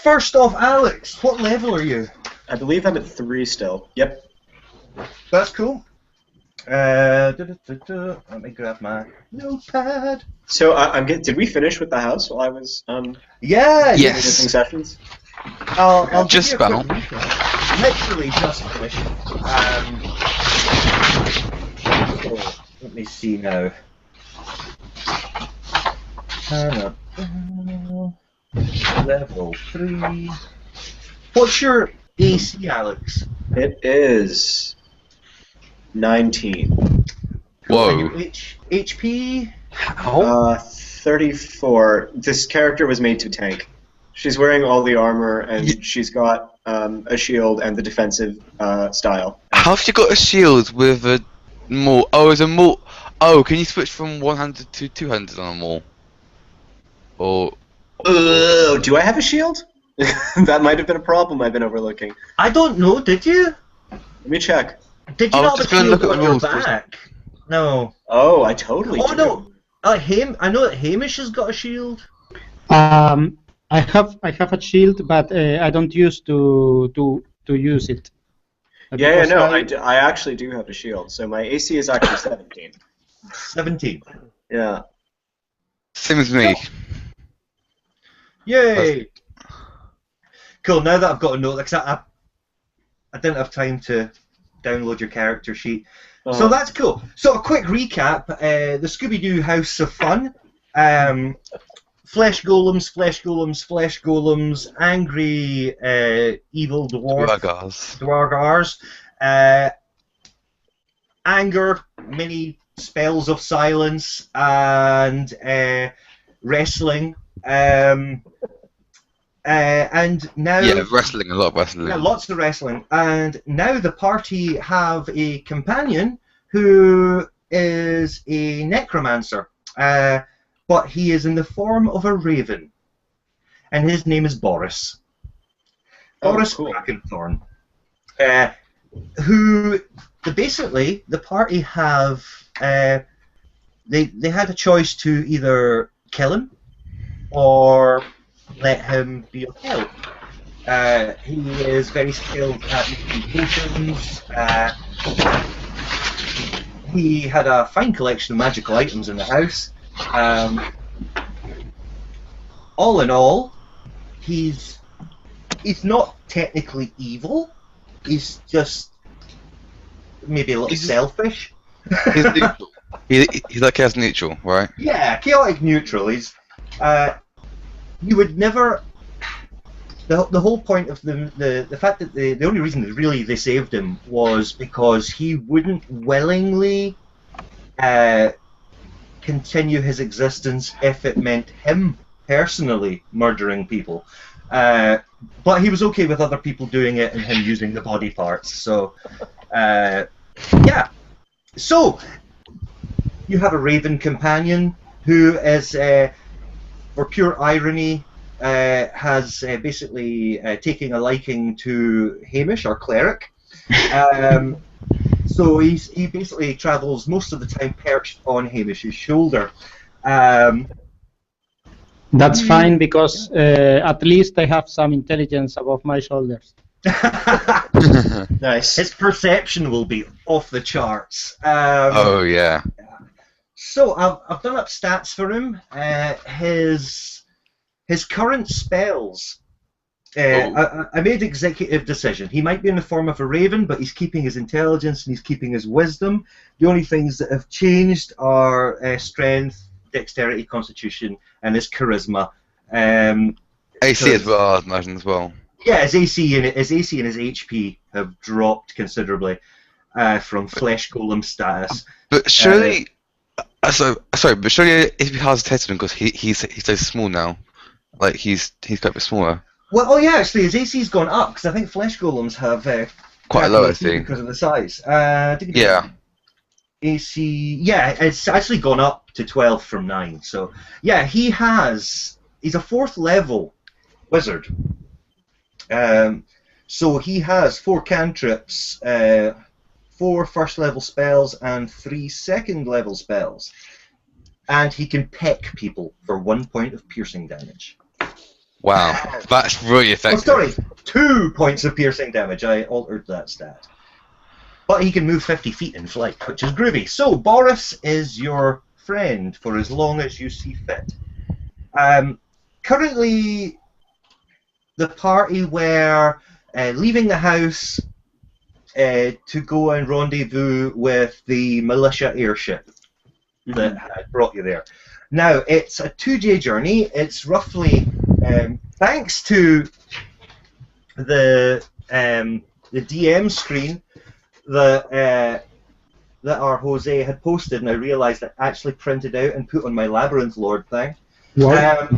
First off, Alex, what level are you? I believe I'm at 3 still. Yep. That's cool. Let me grab my notepad. So did we finish with the house while I was Yeah. Yes. missing sessions? I'll Just give you a about. quick recap. Literally just finished. So, let me see now. Level 3. What's your AC, Alex? It is 19. Whoa. And your HP? How? 34. This character was made to tank. She's wearing all the armor, and she's got a shield and the defensive style. How have you got a shield with a maul? Oh, it's a maul. Oh, can you switch from 100 to 200 on a maul? Or Do I have a shield? That might have been a problem I've been overlooking. I don't know, did you? Let me check. Did you I was not have just a gonna shield look at on the your rules for a back? No. Oh, I totally Oh do. no! I know that Hamish has got a shield. I have a shield, but I don't use to use it. Yeah, Because no, I actually do have a shield. So my AC is actually 17. 17. Yeah. same as me. Yay! Cool. Now that I've got a note, because I didn't have time to download your character sheet. So that's cool. So a quick recap: the Scooby-Doo House of Fun, flesh golems, angry evil dwargars, anger, mini spells of silence, and wrestling. And now wrestling, a lot of wrestling. yeah, lots of wrestling. And now the party have a companion who is a necromancer, but he is in the form of a raven, and his name is Boris. Boris cool. Krakenthorn. Who basically the party have they had a choice to either kill him or let him be of help. He is very skilled at making potions. He had a fine collection of magical items in the house. All in all, he's not technically evil. He's just maybe a little selfish. He's neutral. He's like chaos neutral, right? Yeah, chaotic neutral. He's you would never. The whole point of the fact that the only reason that really they saved him was because he wouldn't willingly continue his existence if it meant him personally murdering people. But he was okay with other people doing it and him using the body parts. So, yeah. So, you have a raven companion who is, for pure irony, has basically taking a liking to Hamish, our cleric. So he basically travels most of the time perched on Hamish's shoulder. that's fine because at least I have some intelligence above my shoulders. Nice. His perception will be off the charts. Oh yeah. So I've done up stats for him. His current spells. I made executive decision. He might be in the form of a raven, but he's keeping his intelligence and he's keeping his wisdom. The only things that have changed are strength, dexterity, constitution, and his charisma. AC as well, I imagine as well. Yeah, his AC and his HP have dropped considerably from flesh golem status. But surely, but surely if he has tested him because he's so small now, like he's quite a bit smaller. Well, oh yeah, actually his AC's gone up because I think flesh golems have Quite a low, I think. because of the size. Yeah. AC, yeah, it's actually gone up to 12 from 9. So yeah, he's a 4th level wizard. So he has 4 cantrips, 4 1st level spells, and 3 2nd level spells. And he can peck people for 1 point of piercing damage. Wow, that's really Oh, effective. sorry, 2 points of piercing damage. I altered that stat. But he can move 50 feet in flight, which is groovy. So, Boris is your friend for as long as you see fit. Currently, the party were leaving the house to go and rendezvous with the militia airship that had brought you there. Now, it's a 2-day journey. It's roughly, thanks to the DM screen that our Jose had posted, and I realised I actually printed out and put on my Labyrinth Lord thing. What?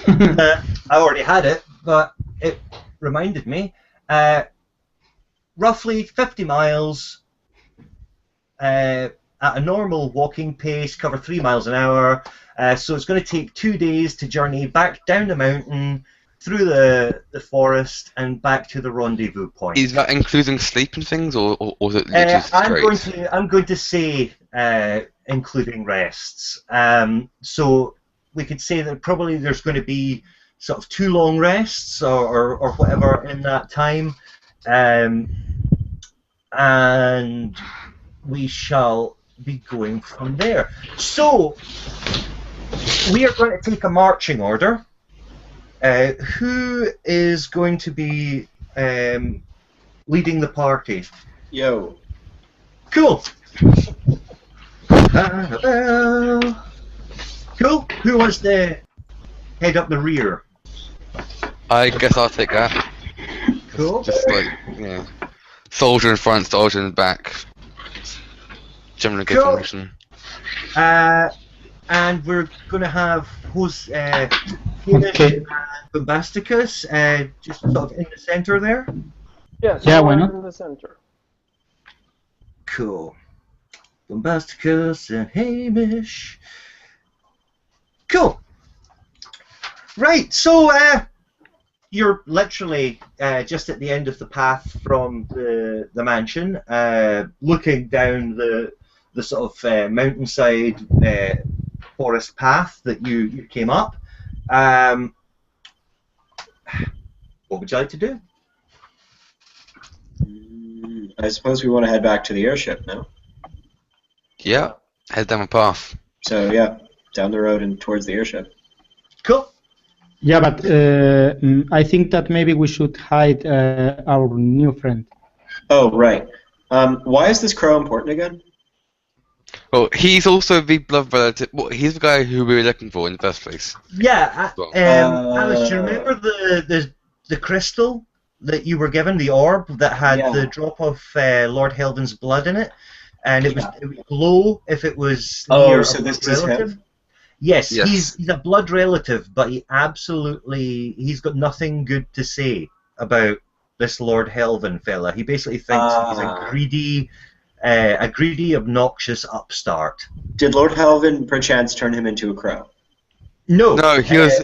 I already had it, but it reminded me. Roughly 50 miles at a normal walking pace, cover 3 miles an hour. So it's going to take 2 days to journey back down the mountain, through the forest, and back to the rendezvous point. Is that including sleep and things, or is it literally straight? I'm going to say including rests. So we could say that probably there's going to be sort of 2 long rests or whatever in that time, and we shall be going from there. So we are going to take a marching order. Who is going to be leading the party? Yo. Cool. Cool. Who wants to head up the rear? I guess I'll take that. Cool. Just like, yeah. Soldier in front, soldier in the back. Generally good Cool. function. And we're going to have Hamish Okay. and Bombasticus just sort of in the center there. Yeah, Yeah, why not? in the center. Cool. Bombasticus and Hamish. Cool. Right, so you're literally just at the end of the path from the mansion, looking down the sort of mountainside forest path that you came up. What would you like to do? I suppose we want to head back to the airship now. Yeah, head down the path. So yeah, down the road and towards the airship. Cool. Yeah, but I think that maybe we should hide our new friend. Oh right. Why is this crow important again? Well, he's also the blood relative. Well, he's the guy who we were looking for in the first place. Yeah, Alice, do you remember the crystal that you were given, the orb that had the drop of Lord Helvin's blood in it, and it would glow if it was near Oh, so a this blood is relative? him? Yes, Yes. he's a blood relative, but he's got nothing good to say about this Lord Helvin fella. He basically thinks he's a greedy, obnoxious upstart. Did Lord Helvin perchance turn him into a crow? No, No, he was.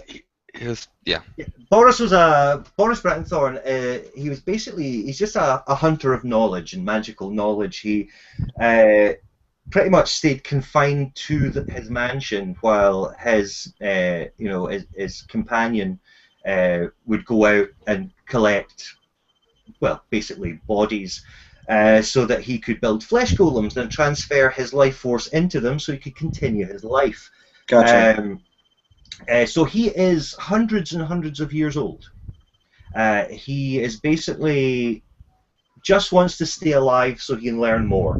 Yeah. Boris Brattonthorn. He's just a hunter of knowledge and magical knowledge. He pretty much stayed confined to his mansion while his companion would go out and collect, well, basically bodies, so that he could build flesh golems and transfer his life force into them so he could continue his life. Gotcha. So he is hundreds and hundreds of years old. He is basically just wants to stay alive so he can learn more.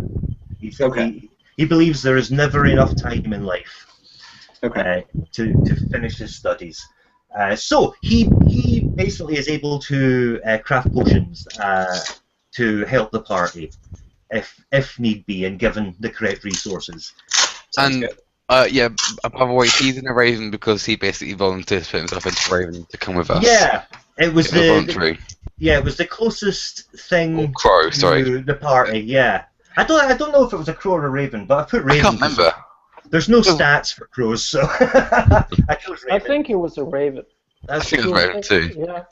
He believes there is never enough time in life to finish his studies. So he basically is able to craft potions to help the party if need be and given the correct resources. Sounds And good. yeah, by the way, he's in a Raven because he basically volunteered to put himself into Raven to come with us. Yeah, it was voluntary. it was the closest thing Or crow, sorry. to the party. Yeah, I don't know if it was a crow or a raven, but I put raven. I can't remember. There's no stats for crows, so I chose raven. I think it was a raven. That's I think it was cool. Raven too.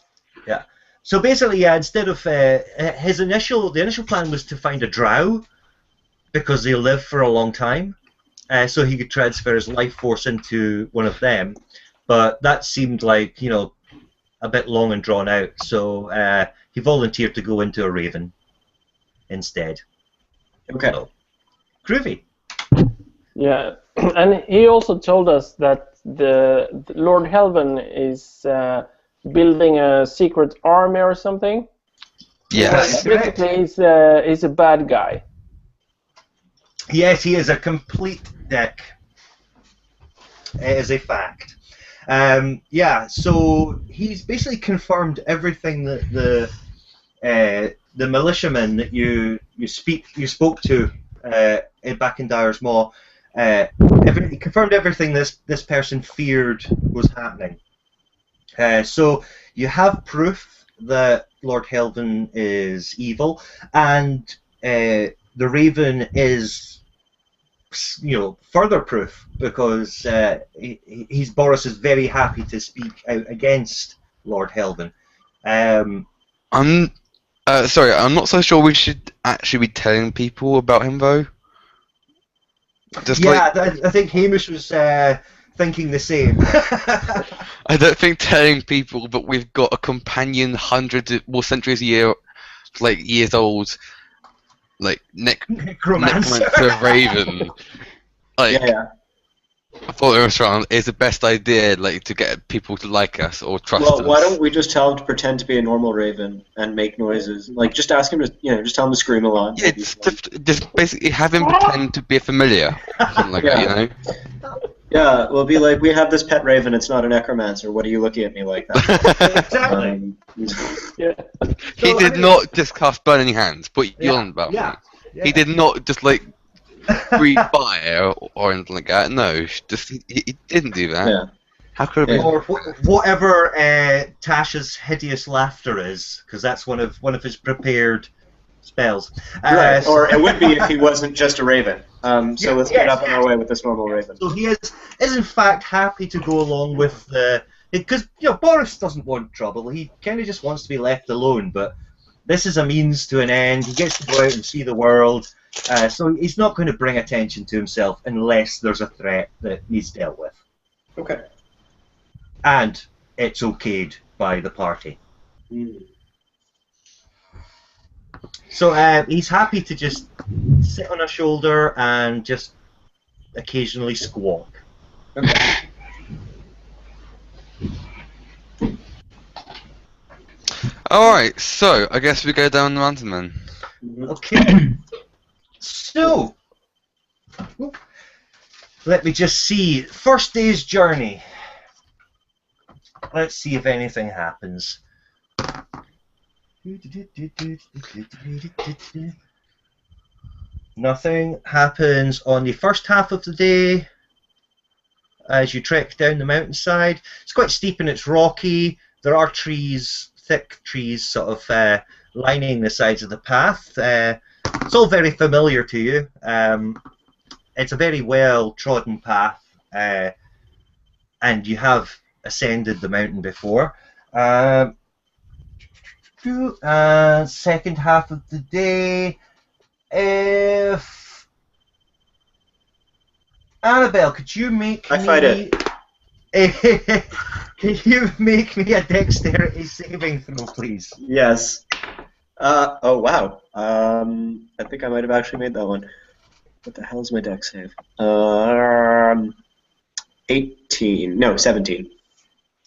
Yeah. So basically, instead of the initial plan was to find a drow because they live for a long time, so he could transfer his life force into one of them. But that seemed like a bit long and drawn out, so he volunteered to go into a raven instead. Okay. So, groovy. Yeah, and he also told us that the Lord Helven is building a secret army or something. Yes. Correct. Basically, he's a bad guy. Yes, he is a complete dick. It is a fact. Yeah, so he's basically confirmed everything that the militiamen that you spoke to back in Dyer's Maw. He confirmed everything this person feared was happening. So you have proof that Lord Helven is evil, and the Raven is, further proof, because Boris is very happy to speak out against Lord Helven. I'm sorry, I'm not so sure we should actually be telling people about him though. I think Hamish was thinking the same. I don't think telling people that we've got a companion centuries years old, like necromancer Raven. Like, Yeah. following us around is the best idea, like, to get people to like us or trust us. Well, why don't we just tell him to pretend to be a normal raven and make noises? Like, just ask him to, just tell him to scream a lot. Yeah, just basically have him pretend to be a familiar, something like that, Yeah, we'll be like, we have this pet raven, it's not a necromancer. What are you looking at me like that? Exactly. Yeah. He did not just cast burning hands, but you're on about me. Yeah. He did not just, like, breathe fire or anything like that. No, he didn't do that. Yeah. How could it be? Or whatever Tasha's hideous laughter is, because that's one of his prepared spells. Right, So- or it would be if he wasn't just a raven. So let's get up on our way with this normal raven. So he is in fact happy to go along with the, because Boris doesn't want trouble. He kind of just wants to be left alone. But this is a means to an end. He gets to go out and see the world. So he's not going to bring attention to himself unless there's a threat that needs dealt with, Okay. and it's okayed by the party. So he's happy to just sit on a shoulder and just occasionally squawk. Okay. Alright, so I guess we go down the mountain then. Okay. So, let me just see. First day's journey. Let's see if anything happens. Nothing happens on the first half of the day as you trek down the mountainside. It's quite steep and it's rocky. There are trees, thick trees, sort of lining the sides of the path. It's all very familiar to you. It's a very well-trodden path, and you have ascended the mountain before. Second half of the day, if Annabelle, could you make I fight it. Can you make me a dexterity saving throw, please? Yes. Oh, wow. I think I might have actually made that one. What the hell is my dex save? 18. No, 17.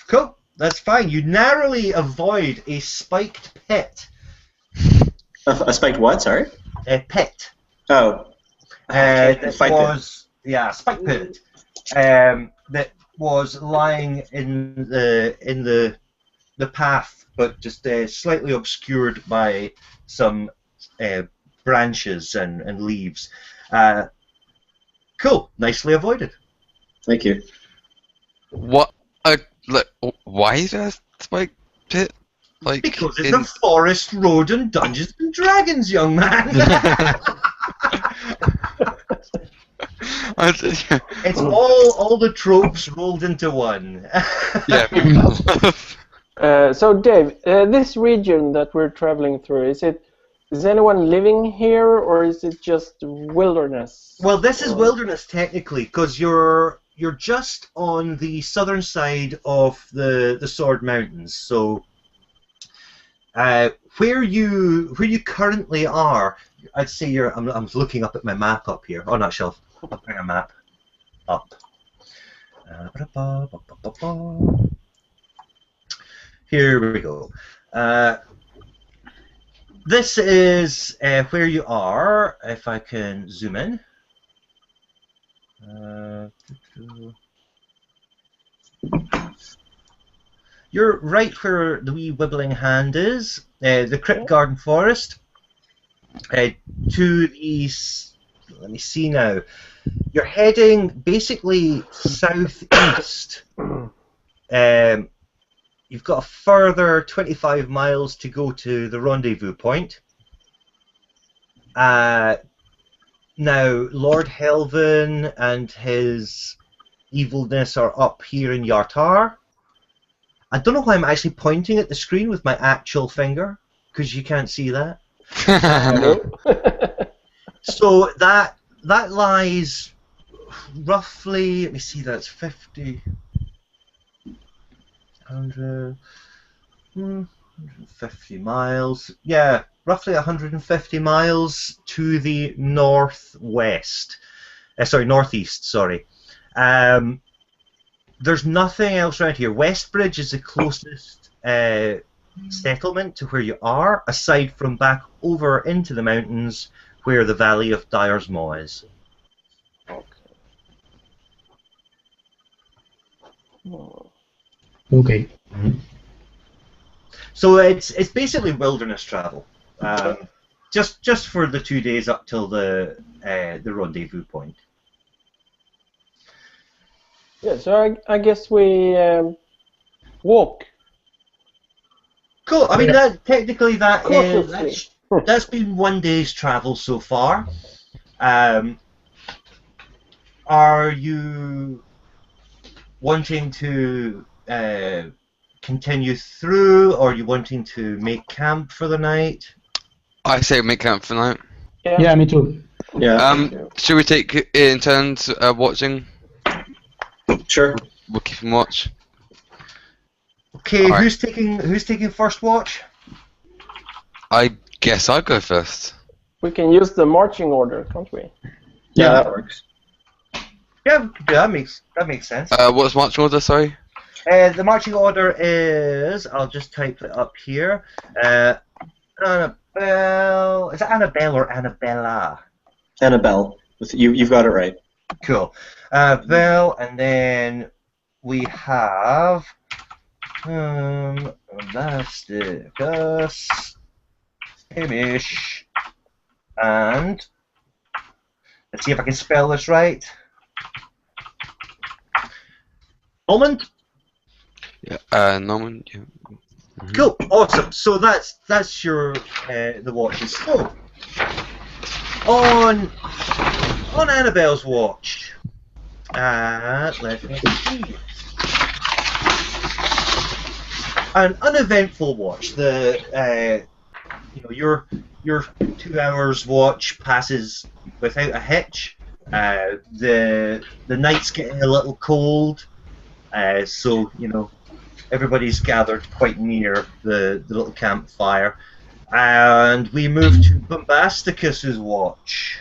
Cool. That's fine. You narrowly avoid a spiked pit. A spiked what? Sorry? A pit. Oh. That Fight was spiked pit. That was lying in the path, but just slightly obscured by some branches and leaves. Cool. Nicely avoided. Thank you. What? Why is there a spike pit? Like, Because it's a forest road and Dungeons and Dragons, young man. It's all the tropes rolled into one. Yeah. So Dave, this region that we're traveling through, is anyone living here, or is it just wilderness? Well, this is wilderness technically, because you're you're just on the southern side of the Sword Mountains. So where you currently are, I'd say you're. I'm looking up at my map up here. Oh, not shelf. I'll bring a map up. Here we go. This is where you are. If I can zoom in. You're right where the wee wibbling hand is. The Crypt Garden Forest. To the east. Let me see now. You're heading basically southeast. You've got a further 25 miles to go to the rendezvous point. Now, Lord Helvin and his evilness are up here in Yartar. I don't know why I'm actually pointing at the screen with my actual finger, because you can't see that. So that lies roughly, let me see, that's 50, 100, 150 miles. Yeah, roughly 150 miles to the northwest. Northeast, sorry. There's nothing else around here. Westbridge is the closest settlement to where you are, aside from back over into the mountains where the Valley of Dyer's Maw is. Okay. So it's basically wilderness travel, just for the 2 days up till the rendezvous point. Yeah, so I guess we walk. Cool. I mean, technically Cautiously. that's been 1 day's travel so far. Are you wanting to continue through, or are you wanting to make camp for the night? I say make camp for night. Yeah, me too. Yeah. Should we take it in turns watching? Sure. We'll keep him watch. Okay, All right. who's taking first watch? I guess I'll go first. We can use the marching order, can't we? Yeah, that works. Yeah, that makes sense. What's march order? Sorry. The marching order is, I'll just type it up here. Annabelle. Is it Annabelle or Annabella? Annabelle. You've got it right. Cool. Annabelle, and then we have Gus, Hamish, and let's see if I can spell this right. Almond? Yeah, Norman. Yeah. Mm-hmm. Cool, awesome. So that's your the watches. So on Annabelle's watch, let me see. An uneventful watch. Your 2 hours watch passes without a hitch. The night's getting a little cold, so everybody's gathered quite near the little campfire, and we move to Bombasticus's watch.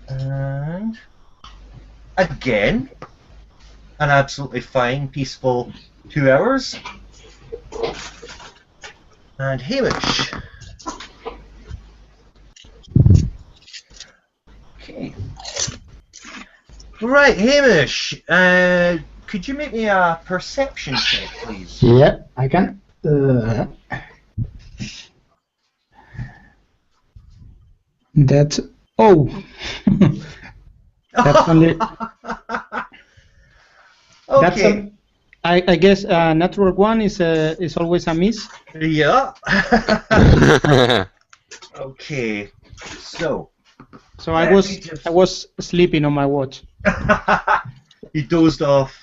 And again, an absolutely fine, peaceful 2 hours. And Hamish. Okay. Right, Hamish. Could you make me a perception check, please? Yeah, I can. That's that's only. That's Okay. I guess natural one is always a miss. Yeah. Okay. So. So I was sleeping on my watch. He dozed off.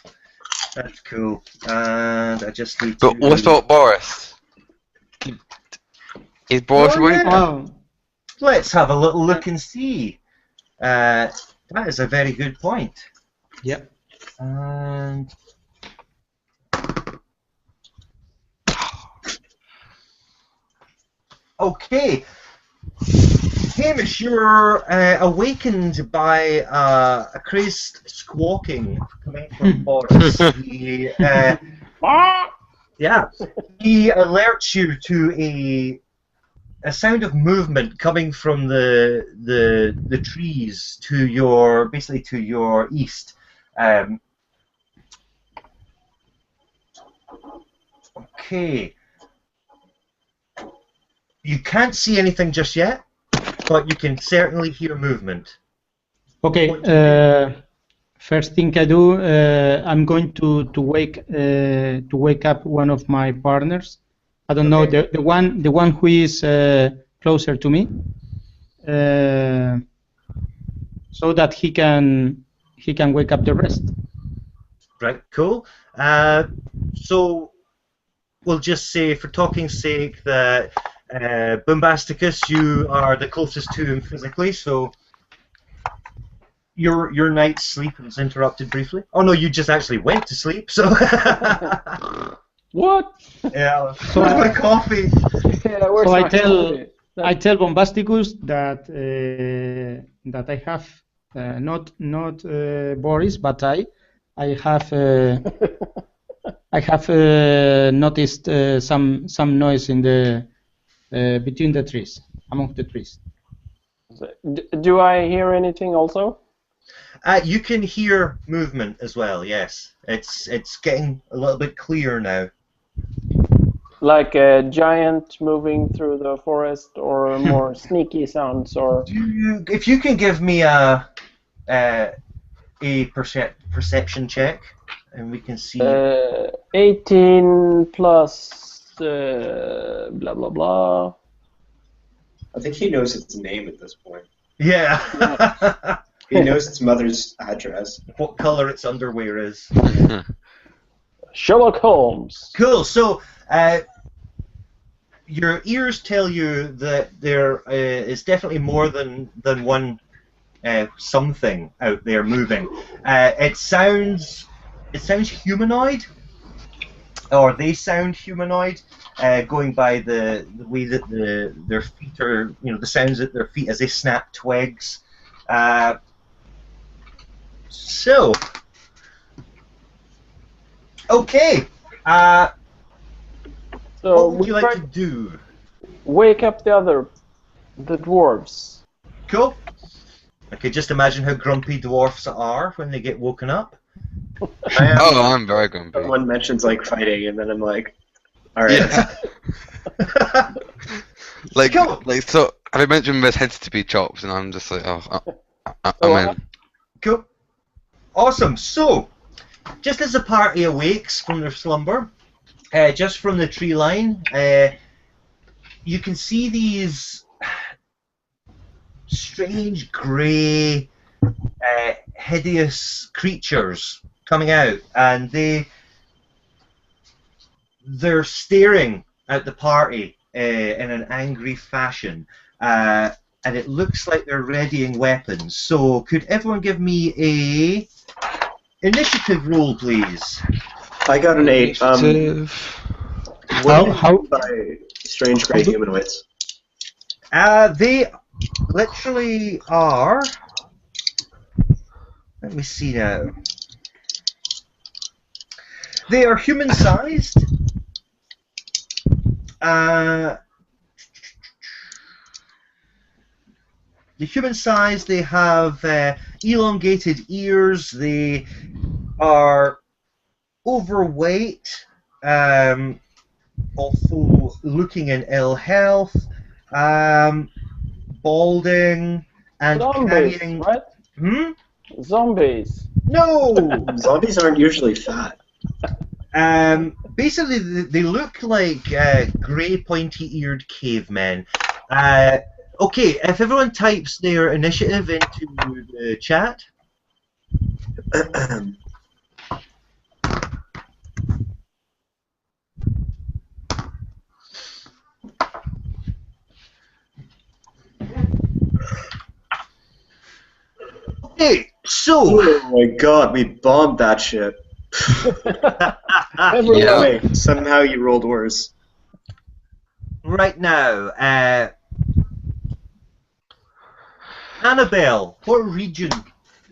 That's cool. And I just need But to... what about Boris? Is Boris Oh, awake? yeah. Oh, Let's have a little look and see. That is a very good point. Yep. And okay, Hamish, you're awakened by a crazed squawking coming from Boris. Yeah, he alerts you to a sound of movement coming from the trees to your east. Okay. You can't see anything just yet, but you can certainly hear movement. Okay. First thing I do, I'm going to wake up one of my partners. I don't know, Okay. the one who is closer to me, so that he can wake up the rest. Right, cool. So we'll just say, for talking's sake, that Bombasticus, you are the closest to him physically, so your night's sleep was interrupted briefly. Oh no, you just actually went to sleep, so What? yeah. Where's my coffee? Yeah, where's So my coffee? I tell Bombasticus that that I have not Boris, but I have I have noticed some noise in the between the trees, among the trees. Do I hear anything also? You can hear movement as well. Yes, it's getting a little bit clearer now. Like a giant moving through the forest, or more sneaky sounds, or If you can give me a perception check, and we can see. 18 plus blah blah blah. I think he knows its name at this point. Yeah. He knows its mother's address. What color its underwear is. Sherlock Holmes. Cool. So, your ears tell you that there is definitely more than one something out there moving. It sounds humanoid, or they sound humanoid, going by the way that their feet are, the sounds at their feet as they snap twigs. So, okay. So What would we you like try to do? wake up the dwarves. Cool. I could just imagine how grumpy dwarfs are when they get woken up. Oh, I'm very grumpy. Someone mentions like fighting, and then I'm like, all right. Yeah. like, Cool. so have I mentioned there's heads to be chopped, and I'm just like, I'm in. Cool. Awesome. So, just as the party awakes from their slumber, just from the tree line, you can see these strange grey, hideous creatures coming out, and they're staring at the party in an angry fashion, and it looks like they're readying weapons. So, could everyone give me a initiative roll, please? I got an 8. Initiative. How By strange grey humanoids. They literally are. Let me see now. They are human-sized. The human-sized. They have elongated ears. They are overweight. Also looking in ill health, balding, and Zombies, carrying. right? Zombies. No. Zombies aren't usually fat. Basically, they look like grey, pointy-eared cavemen. Okay, if everyone types their initiative into the chat. Okay, so Oh my god, we bombed that shit. Everyone. Yeah. Wait, somehow you rolled worse. right now, Annabelle, what region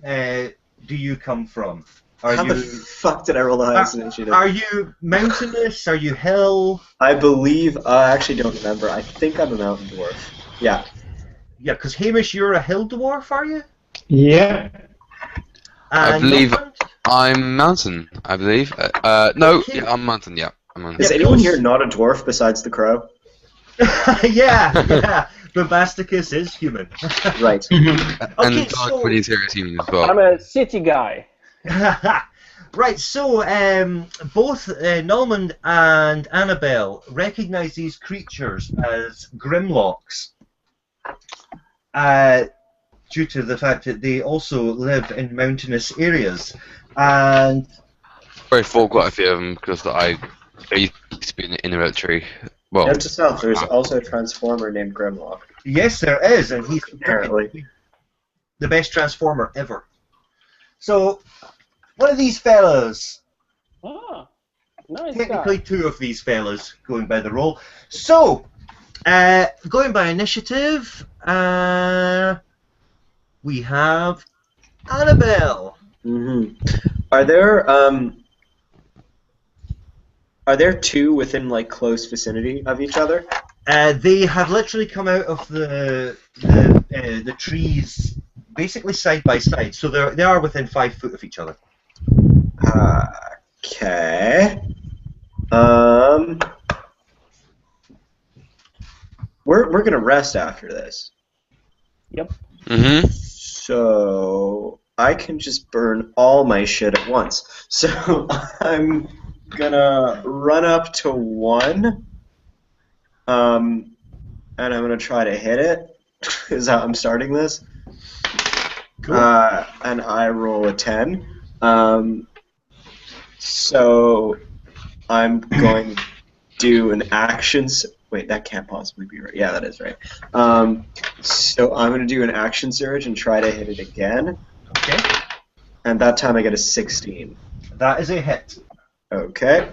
do you come from? How the fuck did I roll the highest initiative? Are you mountainous? Are you hill? I believe, I actually don't remember. I think I'm a mountain dwarf. Yeah. Yeah, because Hamish, you're a hill dwarf, are you? Yeah. I And believe Norland? I'm mountain. I believe. No, Okay. yeah, I'm mountain. Yeah, I'm mountain. Is Yeah, anyone close. here not a dwarf besides the crow? yeah. Bombasticus is human. Right. And Okay, Dark so Pretty Serious Human as well. I'm a city guy. right, so both Normand and Annabelle recognize these creatures as Grimlocks due to the fact that they also live in mountainous areas. And I fought quite a few of them because I used to be in the military. Well, Note to self, there's also a transformer named Grimlock. yes, there is, and he's Apparently. the best transformer ever. So, one of these fellas, Ah, nice technically guy. two of these fellas going by the roll. So, going by initiative, we have Annabelle. Are there two within like close vicinity of each other? They have literally come out of the trees, basically side by side. So they are within 5 foot of each other. Okay. We're gonna rest after this, Yep. so I can just burn all my shit at once. So I'm gonna run up to one, and I'm gonna try to hit it. Is how I'm starting this. Cool. And I roll a 10. So I'm going to do an action. Wait, that can't possibly be right. Yeah, that is right. So I'm going to do an action surge and try to hit it again. Okay. And that time I get a 16. That is a hit. Okay.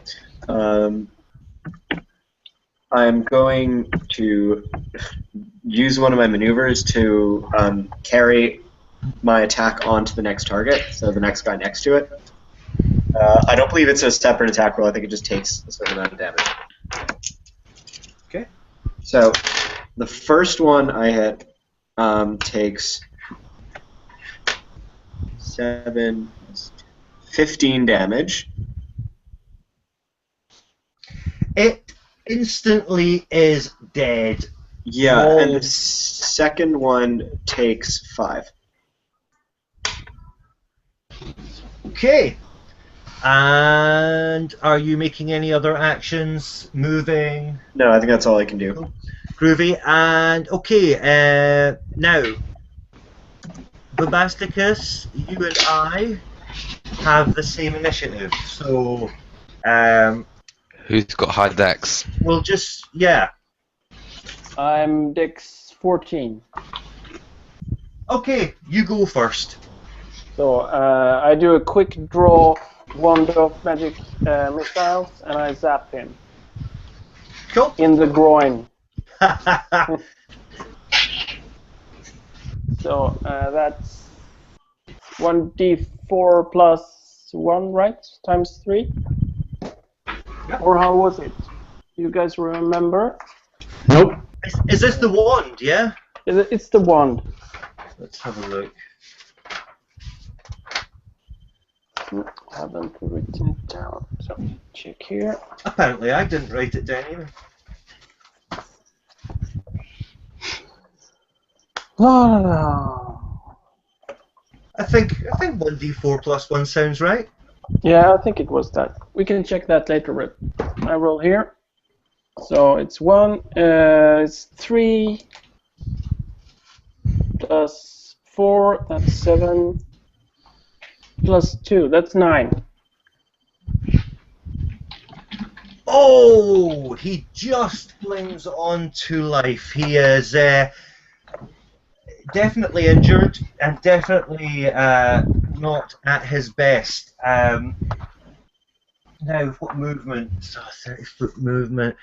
I'm going to use one of my maneuvers to carry my attack onto the next target, so the next guy next to it. I don't believe it's a separate attack roll. I think it just takes a certain amount of damage. Okay. So the first one I hit takes 15 damage. It instantly is dead. Yeah, and the second one takes 5. Okay. And are you making any other actions? Moving? No, I think that's all I can do. Groovy. And okay, now, Bombasticus, you and I have the same initiative. So, Who's got high dex? we'll just, yeah. I'm Dex 14. Okay, you go first. So I do a quick draw wand of magic missiles and I zap him Cool. in the groin. So that's 1d4 plus 1, right? Times 3? Or how was it? You guys remember? Nope. Is this the wand, yeah? It's the wand. Let's have a look. I haven't written it down. So check here. Apparently I didn't write it down either. I think 1d4 plus 1 sounds right. Yeah, I think it was that. We can check that later, but I roll here. So it's 1, it's 3 plus 4, that's 7, plus 2, that's 9. Oh, he just flings on to life. He is definitely injured and definitely not at his best. Now, what movement? So 30-foot movement.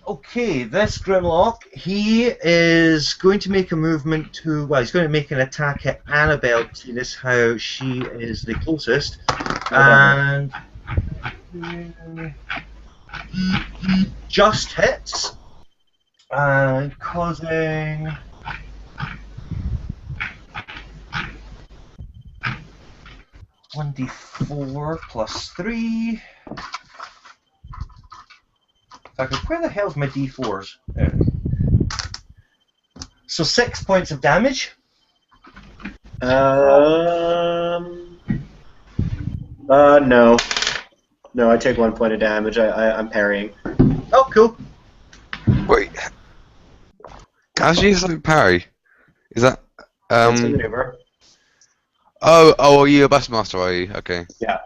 Okay, this Grimlock, he is going to make a movement to, well, he's going to make an attack at Annabelle, seeing as how she is the closest. And just hits, and causing 1d4 plus 3. Where the hell's my d4s? There. So 6 points of damage. No. No, I take 1 point of damage. I'm parrying. Oh, cool. Wait. Can I use like parry? Is that It's a maneuver. Oh, are you a Bassmaster, are you? Okay. Yeah.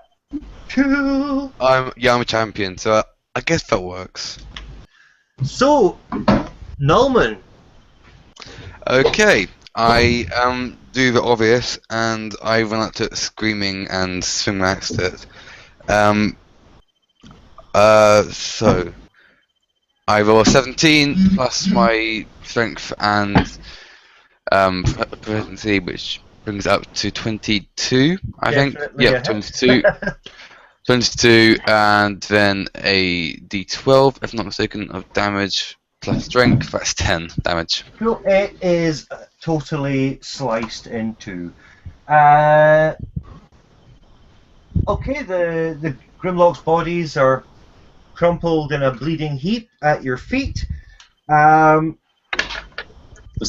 Cool. I'm a champion, so I guess that works. So, Nullman. Okay, I do the obvious, and I run up to it screaming and swing my axe at it. So I roll a 17 plus my strength and proficiency, which brings it up to 22, I think. Definitely Yep, 22. 22, and then a d12, if not mistaken, of damage plus strength. That's 10 damage. Cool. It is totally sliced in two. Okay, the Grimlock's bodies are crumpled in a bleeding heap at your feet. Was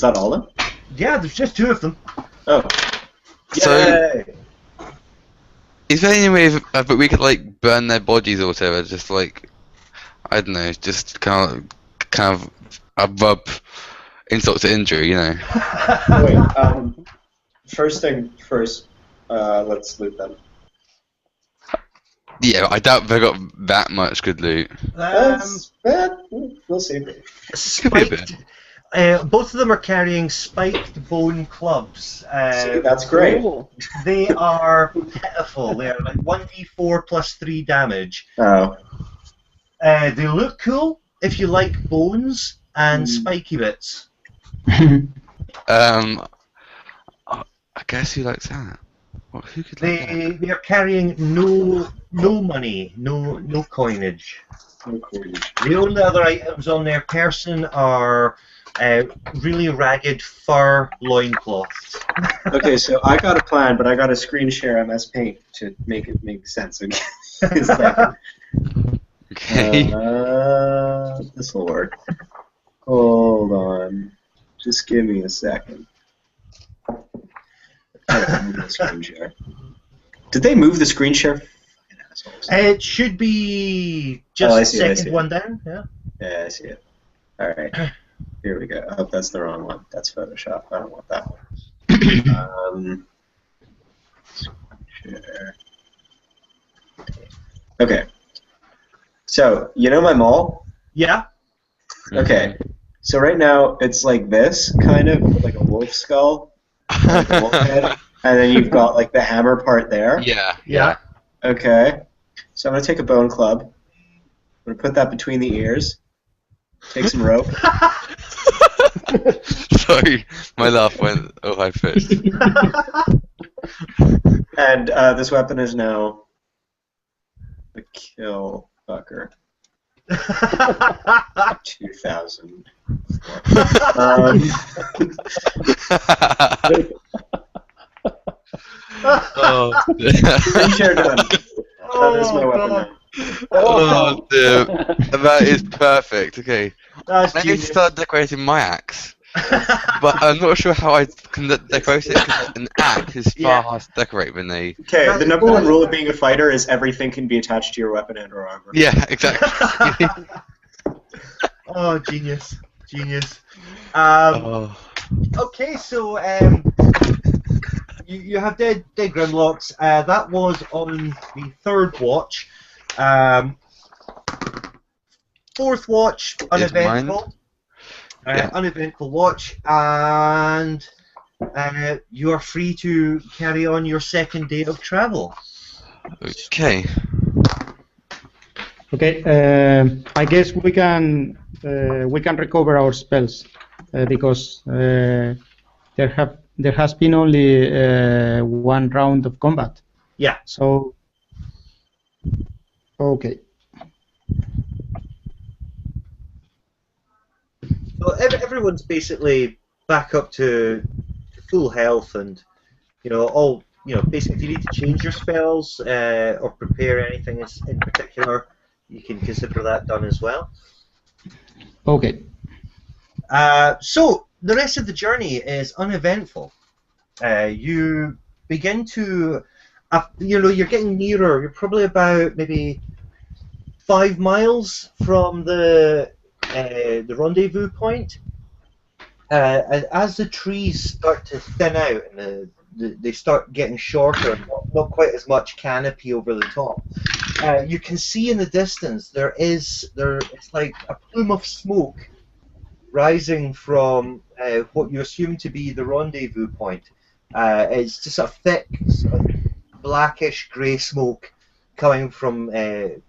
that all of them? Yeah, there's just two of them. Oh. So, Yay! is there any way that we could like burn their bodies or whatever? Just like, I don't know, just kind of rub insult to injury, you know? Wait. First thing first. Let's loot them. Yeah, I doubt they got that much good loot. We'll see. Spiked. Both of them are carrying spiked bone clubs. See, that's great. Cool. They are pitiful. They are like 1d4 plus 3 damage. Oh. They look cool if you like bones and spiky bits. I guess who likes that? What, who could like that? They are carrying no money, no coinage. No coinage. The only other items on their person are really ragged fur loincloths. Okay, so I got a plan, but I got to screen share MS Paint to make it make sense. Okay. Okay. This will work. Hold on. Just give me a second. Move the screen share. Did they move the screen share? It should be just I see it, I see second it. one down. Yeah. Yeah, I see it. All right. Here we go. Oh, that's the wrong one. That's Photoshop. I don't want that one. Share. Okay. So, you know my mall? Yeah. Okay. So right now it's like this, kind of with like a wolf skull, like a wolf head, and then you've got like the hammer part there. Yeah. Okay. So I'm gonna take a bone club. I'm gonna put that between the ears. Take some rope. Sorry, my laugh went high pitched. And this weapon is now the kill fucker. 2000. Oh, Screen share done. That is my weapon now. oh dear. That is perfect. Okay. That's I need to genius. start decorating my axe. But I'm not sure how I can decorate it because an axe is far harder to decorate than a. Okay, the number one rule of being a fighter is everything can be attached to your weapon and or armor. Yeah, exactly. Oh, genius. Oh. Okay, so you have dead Grimlocks. That was on the third watch. Fourth watch, uneventful. Yeah. uneventful watch, and you are free to carry on your second day of travel. Okay. Okay, I guess we can recover our spells because there has been only one round of combat. Yeah. So okay. So everyone's basically back up to full health, and basically if you need to change your spells or prepare anything in particular, you can consider that done as well. Okay. So the rest of the journey is uneventful. You begin to, you're getting nearer. You're probably about maybe 5 miles from the rendezvous point. As the trees start to thin out and they start getting shorter, not quite as much canopy over the top, you can see in the distance it's like a plume of smoke rising from what you assume to be the rendezvous point. It's just a thick, sort of blackish grey smoke coming from down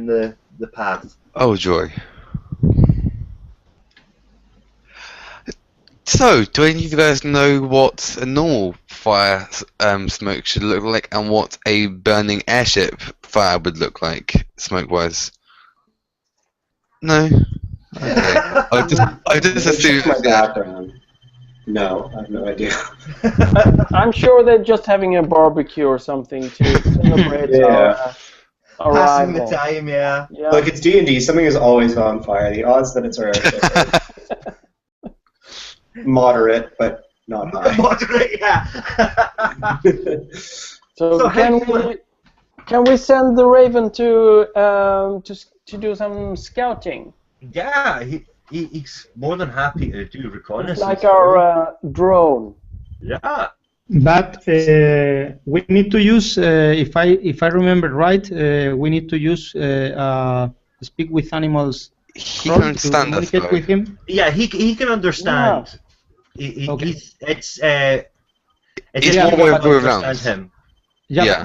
the path. Oh joy. So, do any of you guys know what a normal fire smoke should look like, and what a burning airship fire would look like, smoke-wise? No. Okay. I just assumed my that. background. No, I have no idea. I'm sure they're just having a barbecue or something to celebrate Yeah. our Passing the arrival. time, yeah. Yeah. Look, it's D&D. Something is always on fire. The odds that it's our airship are moderate, but not high. Moderate, yeah. So can we send the Raven to do some scouting? Yeah, he's more than happy to do reconnaissance. Like our drone. Yeah. But we need to use, if I remember right, we need to use speak with animals. He can understand us, communicate though. with him. Yeah, he can understand. Yeah. Okay. It's It's just one you way have to around. understand him. Yeah, Yeah.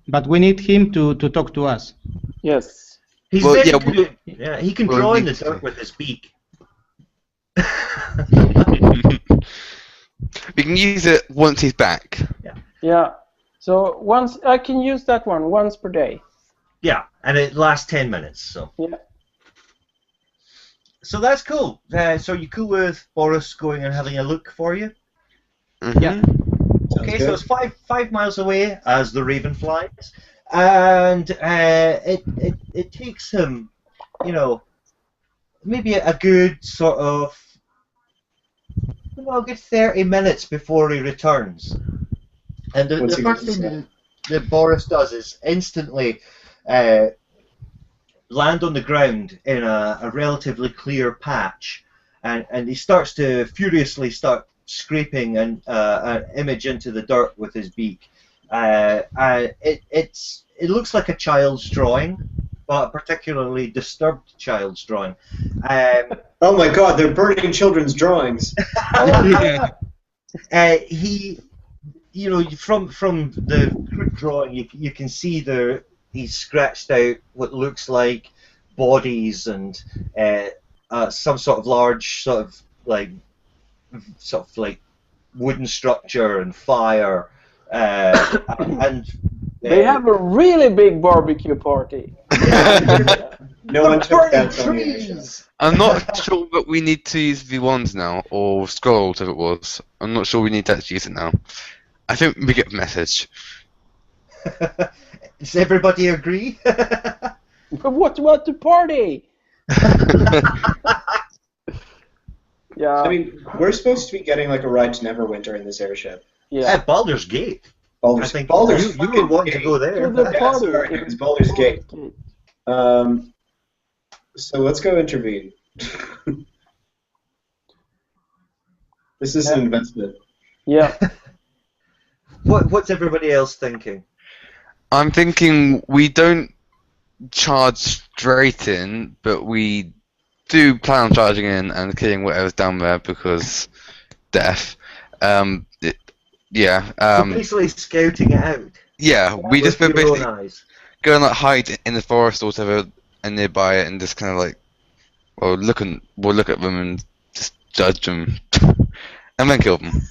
but we need him to talk to us. Yes. He's Well, very yeah, good. Yeah, he can we'll draw in need the to. dirt with his beak. We can use it once he's back. Yeah. So once I can use that one once per day. Yeah, and it lasts 10 minutes. So. Yeah. So that's cool. So you cool with Boris going and having a look for you? Mhm. Yeah. Okay, so it's 5 miles away as the Raven flies, and it takes him, maybe a good sort of, a good 30 minutes before he returns. And the first thing that Boris does is instantly land on the ground in a relatively clear patch, and he starts to furiously start scraping an image into the dirt with his beak. It looks like a child's drawing, but a particularly disturbed child's drawing. Oh my god, they're burning children's drawings. He, from the crude drawing, you can see he's scratched out what looks like bodies and some sort of large sort of like wooden structure and fire, and They have a really big barbecue party. No one took that from me. trees. I'm not sure that we need to use V1s now, or scroll, whatever it was. I'm not sure we need to actually use it now. I think we get the message. Does everybody agree? But what about the party? Yeah. I mean, we're supposed to be getting like a ride to Neverwinter in this airship. Yeah. At Baldur's Gate. Baldur's, I think Baldur's you would want to go there. To the Yeah, party. sorry, it was Baldur's Gate. So let's go intervene. This is an investment. Yeah. What's everybody else thinking? I'm thinking we don't charge straight in, but we do plan on charging in and killing whatever's down there because death. Yeah. So basically scouting it out. Yeah, we just with your basically own eyes. go and like hide in the forest or whatever, and nearby it, and just kind of like, we'll look at them and just judge them, and then kill them.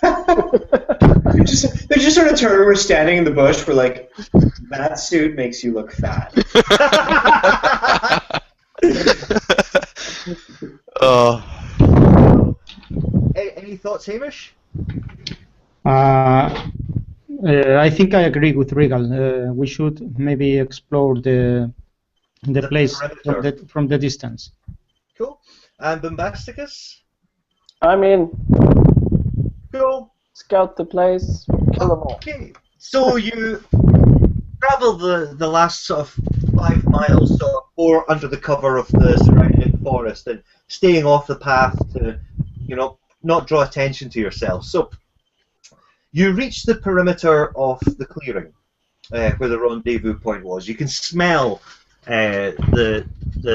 They just sort of turn. We're standing in the bush. We're like, that suit makes you look fat. Any thoughts, Hamish? I think I agree with Regal. We should maybe explore the place from the distance. Cool. And Bombasticus? I'm in. Cool. Scout the place. Kill them all. Okay. So you travel the last sort of 5 miles, sort of more under the cover of the surrounding forest and staying off the path to, not draw attention to yourself. So you reach the perimeter of the clearing where the rendezvous point was. You can smell the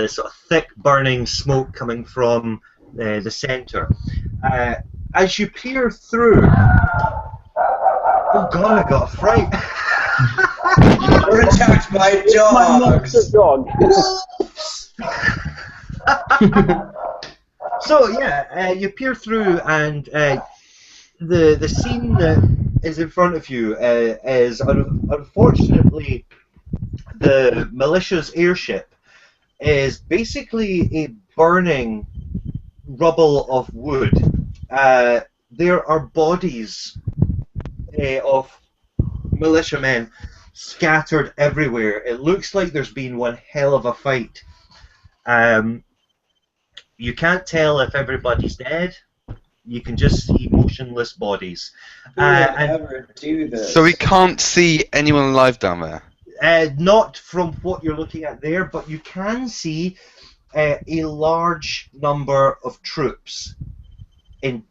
sort of thick burning smoke coming from the centre. As you peer through, oh god, I got a fright. We're attacked by dogs. Dog. So yeah, you peer through, and the scene that is in front of you is unfortunately the militia's airship is basically a burning rubble of wood. There are bodies of militiamen scattered everywhere. It looks like there's been one hell of a fight. You can't tell if everybody's dead. You can just see motionless bodies. Who would ever do this? So we can't see anyone alive down there? Not from what you're looking at there, but you can see a large number of troops in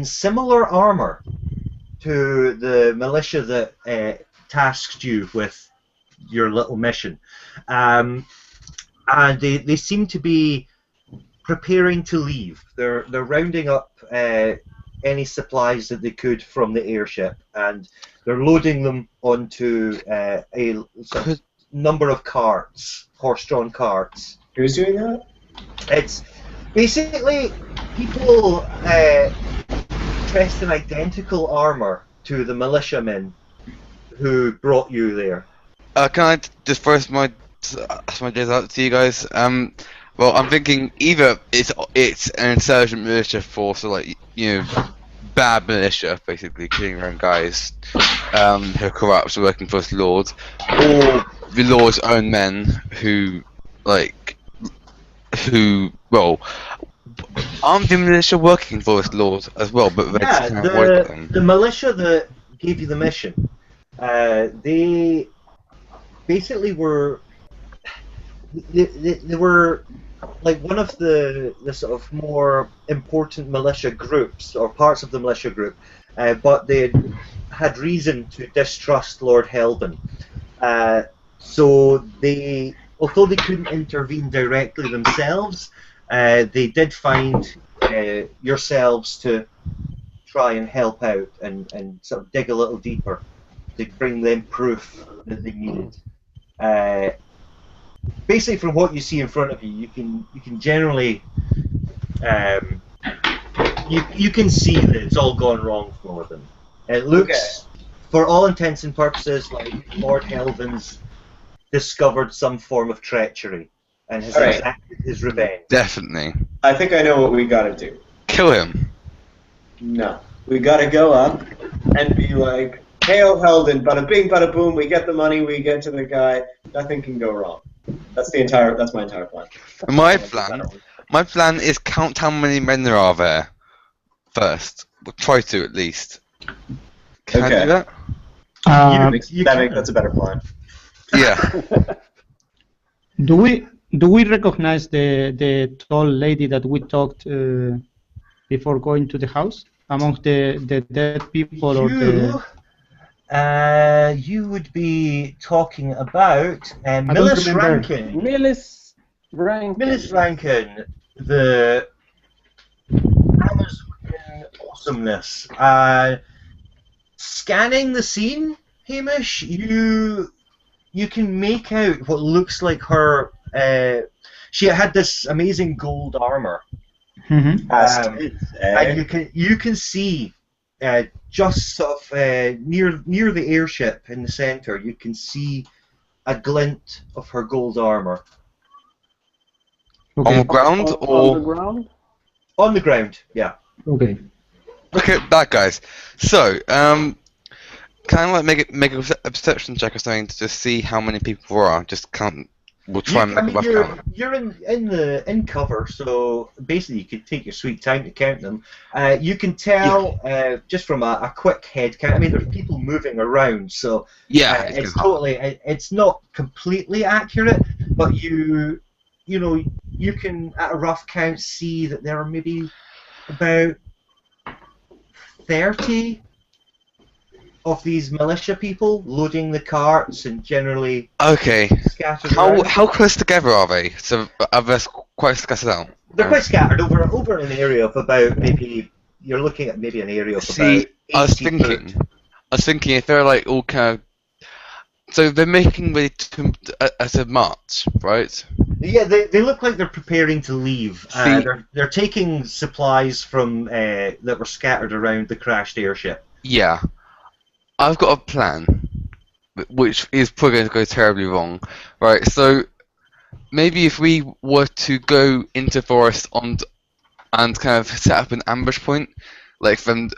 similar armor to the militia that tasked you with your little mission, and they seem to be preparing to leave. They're rounding up any supplies that they could from the airship, and they're loading them onto a sort of number of carts, horse-drawn carts. Who's doing that? It's basically people dressed in identical armor to the militiamen who brought you there. Can I just first my days out to you guys? Well, I'm thinking either it's an insurgent militia force, or bad militia, basically killing their own guys, who are corrupt, working for the Lord, or the Lord's own men who aren't the militia working for this Lord as well, but they just can't work with them. The militia that gave you the mission, they basically were they were like one of the sort of more important militia groups, or parts of the militia group, but they had reason to distrust Lord Helvin. So they, although they couldn't intervene directly themselves, they did find yourselves to try and help out and sort of dig a little deeper to bring them proof that they needed. Basically, from what you see in front of you, you can generally you can see that it's all gone wrong for them. It looks, for all intents and purposes, like Lord Helvin's discovered some form of treachery and has exacted his revenge. Definitely. I think I know what we gotta do. Kill him. No. We gotta go up and be like, hail Helden, bada bing, bada boom, we get the money, we get to the guy, nothing can go wrong. That's my entire plan. My plan is count how many men there are there first. We'll try to at least. Can I do that? That's a better plan. Yeah. Do we recognize the tall lady that we talked before going to the house among the dead people or the? You would be talking about Millis Rankin. Millis Millis Rankin, the Amazonian awesomeness. Scanning the scene, Hamish, you can make out what looks like her. She had this amazing gold armor, Mm-hmm. and you can see just sort of near the airship in the center. You can see a glint of her gold armor On the ground or on the ground? on the ground. Yeah. Okay. look at that, guys. So, can I like make a perception check or something to just see how many people there are? Just count. We'll try and make a rough count. You're in cover, so basically you could take your sweet time to count them. You can tell just from a quick head count. I mean, there's people moving around, so Yeah, it's it's not completely accurate, but you can at a rough count see that there are maybe about 30 of these militia people loading the carts and generally okay. scattered around. How close together are they? So are they quite scattered out? They're quite scattered over an area of about maybe you're looking at maybe an area of See, about 80 I was thinking if they're like all kind of, so they're making ready to as a march, right? Yeah, they look like they're preparing to leave. See- They're taking supplies from that were scattered around the crashed airship. Yeah, I've got a plan, which is probably going to go terribly wrong, right? So maybe if we were to go into forest and kind of set up an ambush point, like them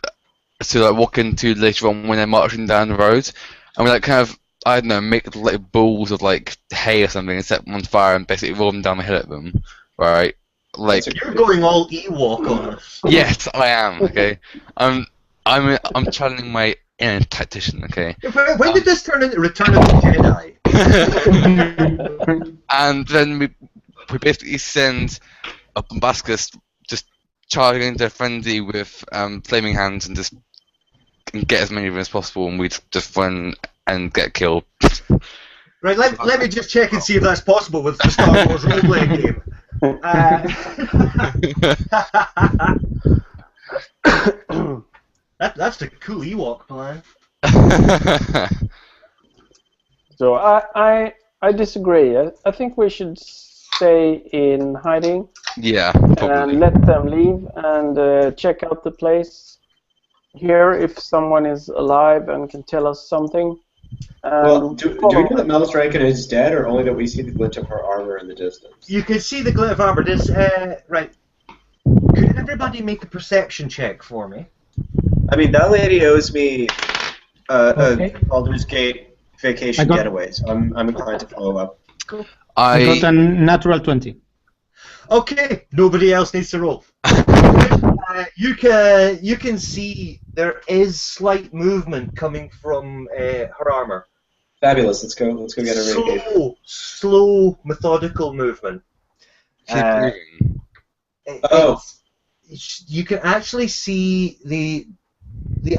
to like walk into later on when they're marching down the road, and we like kind of, I don't know, make like balls of like hay or something and set them on fire and basically roll them down the hill at them, right? Like, So you're going all Ewok on us. yes, I am. Okay, I'm channeling my inner tactician. Okay. When did this turn into Return of the Jedi? And then we basically send a bombascus just charging into a frenzy with flaming hands and just get as many of them as possible, and we just run and get killed. Right, let me just check and see if that's possible with the Star Wars role-playing game. That's the cool Ewok plan. So I disagree. I think we should stay in hiding Yeah, and probably. let them leave and check out the place. Hear if someone is alive and can tell us something. Well, do we know that Millis Rankin is dead, or only that we see the glint of her armor in the distance? You can see the glint of armor. This, right. Could everybody make a perception check for me? I mean, that lady owes me Okay. a Baldur's Gate vacation getaway, so I'm inclined to follow up. I got a natural 20. Okay, nobody else needs to roll. You can see there is slight movement coming from her armor. Fabulous. Let's go get her ready. Slow, methodical movement. Keep moving. You can actually see the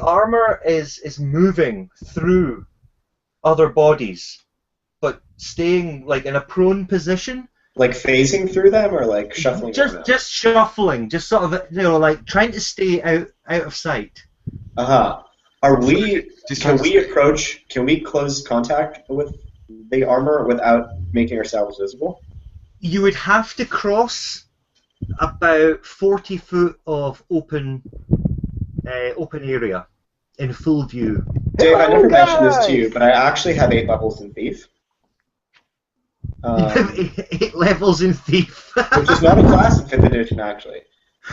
armor is moving through other bodies, but staying like in a prone position. Like phasing through them, or like shuffling? Just shuffling, just sort of like trying to stay out of sight. Can we close contact with the armor without making ourselves visible? You would have to cross about 40 foot of open area in full view. Dave, I never mentioned this to you, but I actually have 8 levels in Thief. 8 levels in Thief. Which is not a class in 5th edition, actually.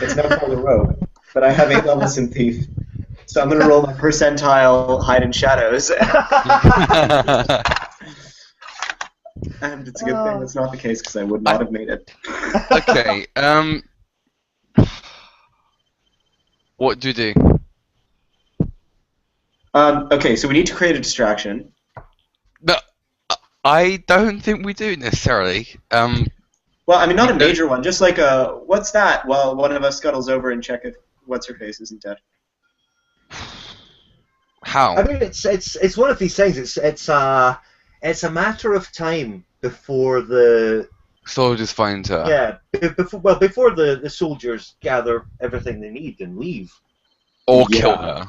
It's now called a rogue. But I have 8 levels in Thief. So I'm going to roll my percentile hide in shadows. And it's a good thing that's not the case, because I would not have made it. Okay, what do you do? Okay, so we need to create a distraction. No, I don't think we do necessarily. Well, I mean, not a major one, just like a, what's that? Well, one of us scuttles over and check if what's-her-face isn't dead. How? I mean, it's one of these things. It's a matter of time before the Soldiers find her. Yeah, before the soldiers gather everything they need and leave. Or Yeah. kill her.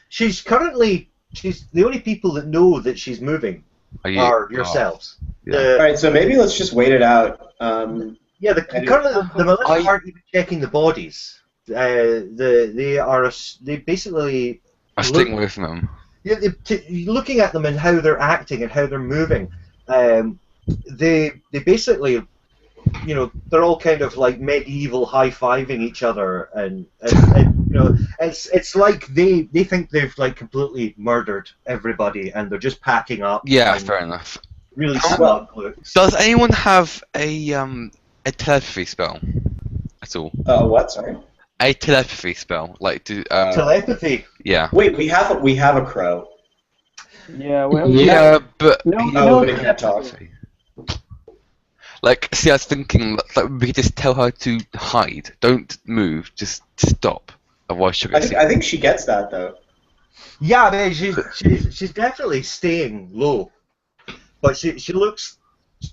She's the only people that know that she's moving are yourselves. Yeah. Alright, so maybe let's just wait it out. Currently the militia aren't even checking the bodies. They basically I'm sticking with them. Yeah, looking at them and how they're acting and how they're moving, they basically, they're all kind of like medieval high-fiving each other, and it's like they think they've like completely murdered everybody and they're just packing up. Yeah, and fair enough. Really smug looks. Does anyone have a telepathy spell at all? What? Sorry. A telepathy spell, like Telepathy. Yeah. Wait, we have a crow. Yeah, we have. Yeah, but They can't talk. Like, see, I was thinking like we could just tell her to hide. Don't move. Just stop. Otherwise, she'll get I think she gets that though. Yeah, I mean, she's definitely staying low, but she looks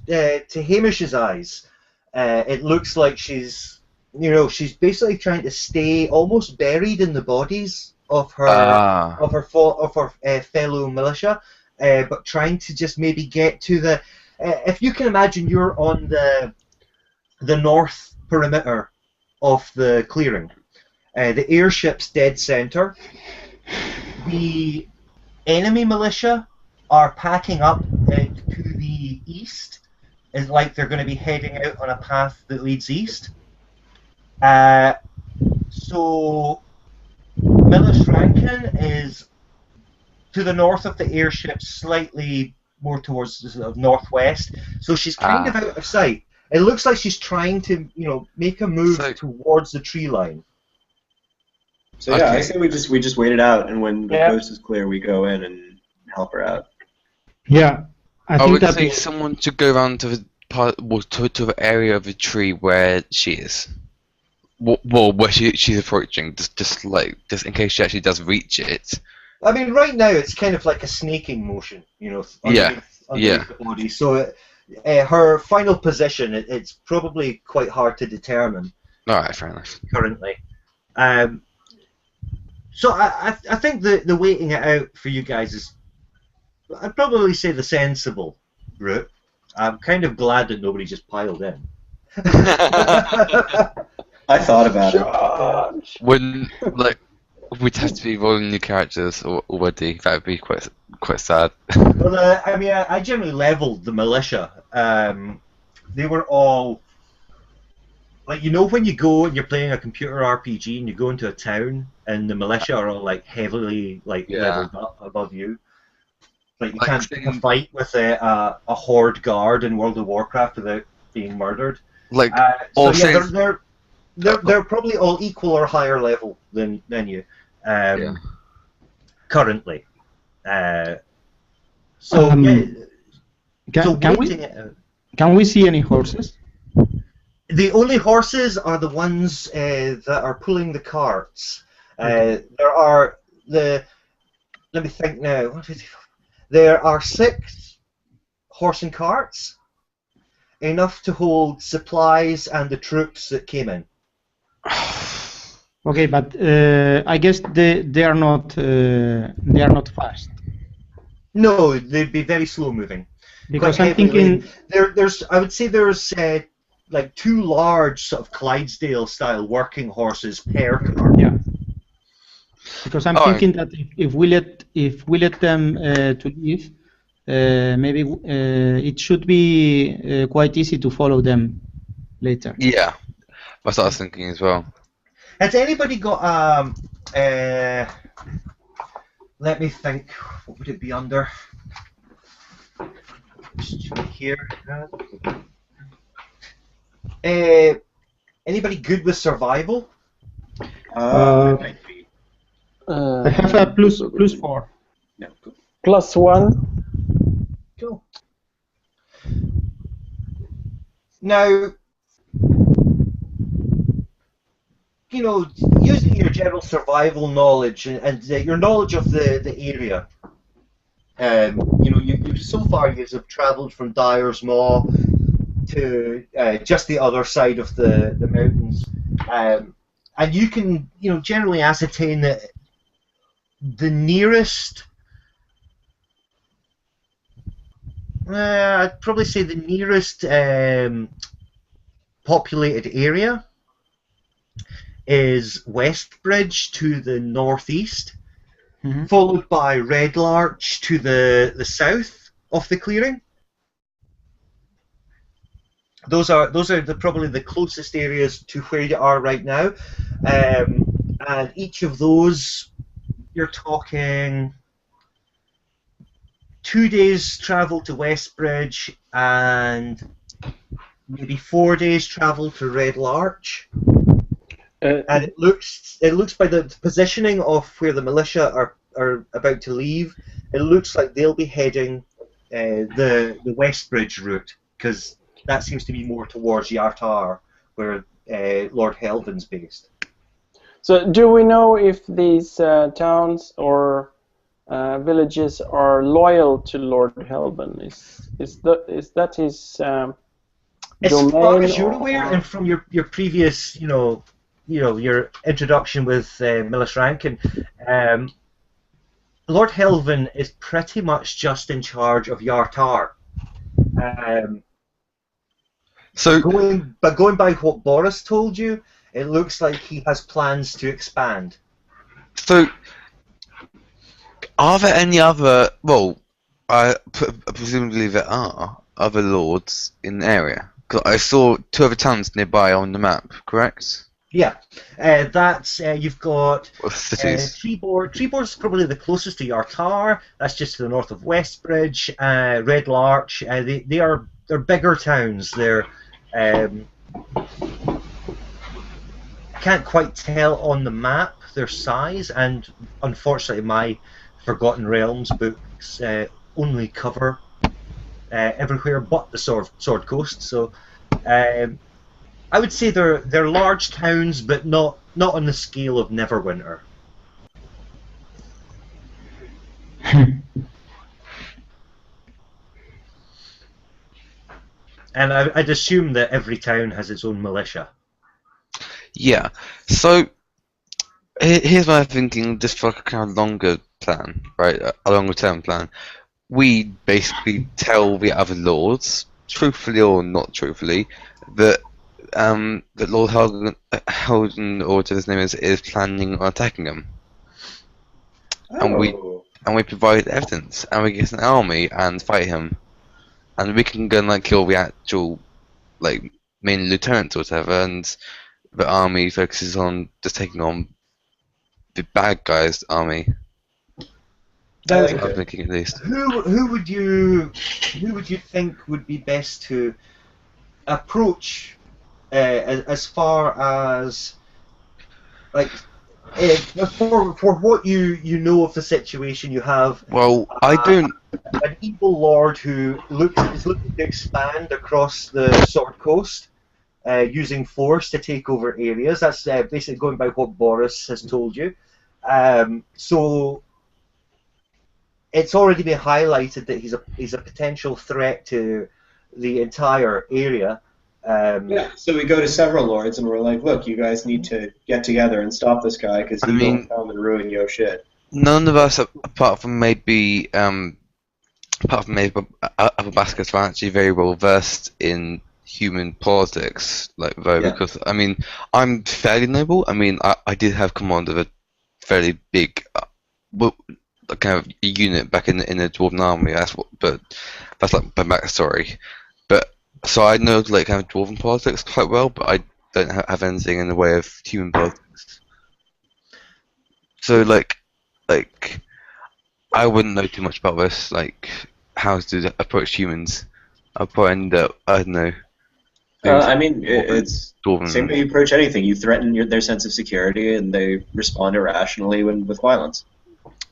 to Hamish's eyes. It looks like she's basically trying to stay almost buried in the bodies of her fellow militia, but trying to just maybe get to the. If you can imagine, you're on the north perimeter of the clearing. The airship's dead center. The enemy militia are packing up to the east. It's like they're going to be heading out on a path that leads east. So Millis Rankin is to the north of the airship, slightly more towards the sort of northwest. So she's kind of out of sight. It looks like she's trying to, make a move towards the tree line. So yeah, I say we just wait it out, and when the coast is clear, we go in and help her out. Yeah, I would think say someone should go around to the part, to the area of the tree where she is. Well, where she's approaching, just in case she actually does reach it. I mean, right now it's kind of like a snaking motion, underneath the body. So her final position, it's probably quite hard to determine. All right, fair enough. Currently, so I think the waiting it out for you guys is, I'd probably say, the sensible route. I'm kind of glad that nobody just piled in. I thought about it. When we'd have to be rolling new characters already, that would be quite sad. Well, I mean, I generally leveled the militia. They were all like, when you go and you're playing a computer RPG and you go into a town and the militia are all like heavily leveled up above you. Like you can't pick a fight with a horde guard in World of Warcraft without being murdered. They're probably all equal or higher level than you. Currently. Can we see any horses? The only horses are the ones that are pulling the carts. There are let me think now. There are 6 horse and carts, enough to hold supplies and the troops that came in. Okay, but I guess they are not fast. No, they'd be very slow moving. Because I'm thinking I would say there's like 2 large sort of Clydesdale style working horses per car. Yeah. Because I'm thinking that if we let them to leave, maybe it should be quite easy to follow them later. Yeah, that's what I was thinking as well. Has anybody got let me think, what would it be under? Just here. Anybody good with survival? Might be. I have a +4. No. +1. Cool. Now, using your general survival knowledge and your knowledge of the area, you so far you have travelled from Dyer's Maw to just the other side of the mountains, and you can generally ascertain that the nearest, I'd probably say the nearest populated area is Westbridge to the northeast, followed by Red Larch to the south of the clearing. Those are probably the closest areas to where you are right now, and each of those, you're talking 2 days travel to Westbridge and maybe 4 days travel to Red Larch. And it looks by the positioning of where the militia are about to leave, it looks like they'll be heading the Westbridge route, because that seems to be more towards Yartar, where Lord Helvin's based. So, do we know if these towns or villages are loyal to Lord Helvin? Is that his domain? As far as you're aware, and from your previous, your introduction with Millis Rankin, Lord Helvin is pretty much just in charge of Yartar. So going by what Boris told you, it looks like he has plans to expand. So, are there any other? Well, presumably there are other lords in the area. 'Cause I saw 2 other towns nearby on the map. Correct? Yeah, that's you've got Or cities. Treebor. Treebor's probably the closest to Yartar. That's just to the north of Westbridge. Red Larch. They're bigger towns. They're I can't quite tell on the map their size, and unfortunately my Forgotten Realms books only cover everywhere but the Sword Coast. So I would say they're large towns, but not on the scale of Neverwinter. And I'd assume that every town has its own militia. Yeah. So here's what I'm thinking, just for a kind of longer plan, right? A longer term plan. We basically tell the other lords, truthfully or not truthfully, that Lord Helden, or whatever his name is planning on attacking them. Oh. And we provide evidence, and we get an army and fight him, and we can go and like kill the actual main lieutenants or whatever, and the army focuses on just taking on the bad guys' army. Now, I'm thinking at least. who would you think would be best to approach as far as for what you know of the situation? You have Well, I don't. an evil lord who is looking to expand across the Sword Coast using force to take over areas. That's basically going by what Boris has told you. So it's already been highlighted that he's a potential threat to the entire area. Yeah, so we go to several lords and we're like, look, you guys need to get together and stop this guy because he will come and ruin your shit. None of us, apart from maybe Abubakar, are actually very well versed in human politics, because I mean, I'm fairly noble. I mean, I did have command of a fairly big, kind of unit back in the Dwarven army. But that's like my backstory. But so I know kind of Dwarven politics quite well, but I don't have anything in the way of human politics. So I wouldn't know too much about this, how to approach humans. I'll probably end up, I don't know. I mean, it's same way you approach anything. You threaten their sense of security, and they respond irrationally with violence.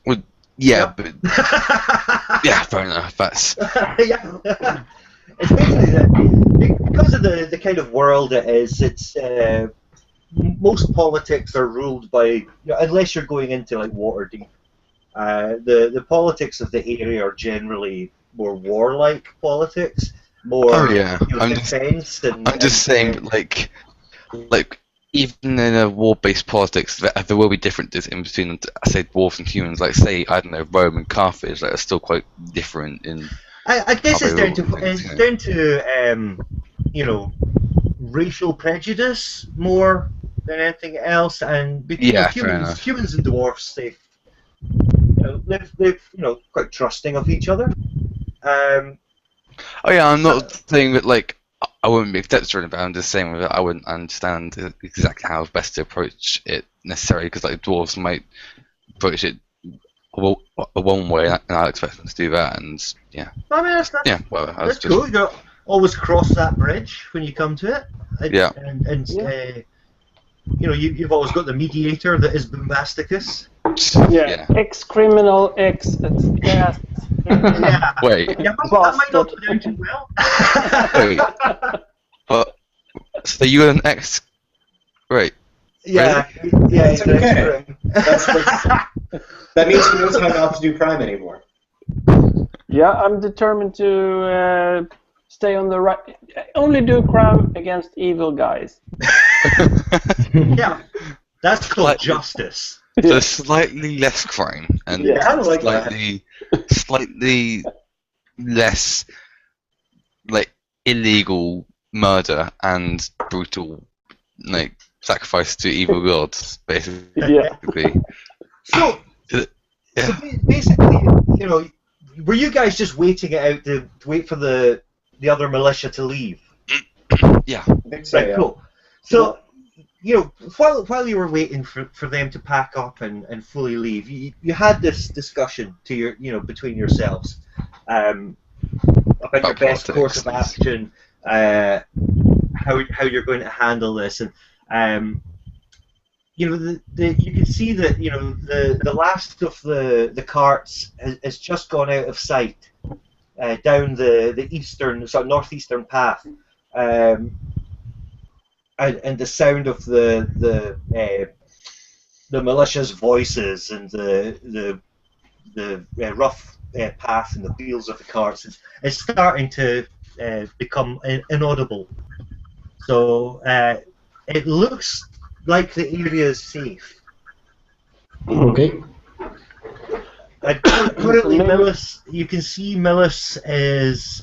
Well, yeah, but yeah, fair enough. That's yeah. It's basically that because of the kind of world it is. It's most politics are ruled by, unless you're going into Waterdeep. The politics of the area are generally more warlike politics, more Oh yeah, defense. I'm just saying, like even in a war-based politics, there will be differences in between, I say, dwarves and humans. Like, say, I don't know, Rome and Carthage, like, are still quite different in. I guess how it's they down rule to and things, it's you know. down to racial prejudice more than anything else, and Yeah, fair enough. humans and dwarfs, they've quite trusting of each other. Oh yeah, I'm not saying that like I wouldn't be accepted, but I'm just saying that I wouldn't understand exactly how best to approach it necessarily, because like dwarves might approach it one way, and I'll expect them to do that, and yeah. I mean, Yeah, well, I was that's just cool. You got always cross that bridge when you come to it. Yeah. And you've always got the mediator that is Bombasticus. Yeah. Ex-criminal, ex-gas. Yeah. Wait. Yeah, that might not go down too well. Wait. So you were an ex? Right. Yeah. Yeah. That's okay. That means he knows how not to do crime anymore. Yeah, I'm determined to stay on the right. Only do crime against evil guys. Yeah. That's called Like- justice. So slightly less crime and Yeah, I like slightly less like illegal murder and brutal like sacrifice to evil gods, basically. Yeah. So, Yeah. so basically, were you guys just waiting it out to wait for the other militia to leave? Yeah. I think so, Right, yeah. cool. So, while you were waiting for them to pack up and fully leave, you had this discussion to between yourselves about your best politics. course of action, how you're going to handle this, and you can see that the last of the carts has just gone out of sight down the eastern, sort of northeastern path. And the sound of the militia's voices and the rough path and the wheels of the carts is starting to become inaudible. So it looks like the area is safe. Okay. And currently, Millis, you can see Millis is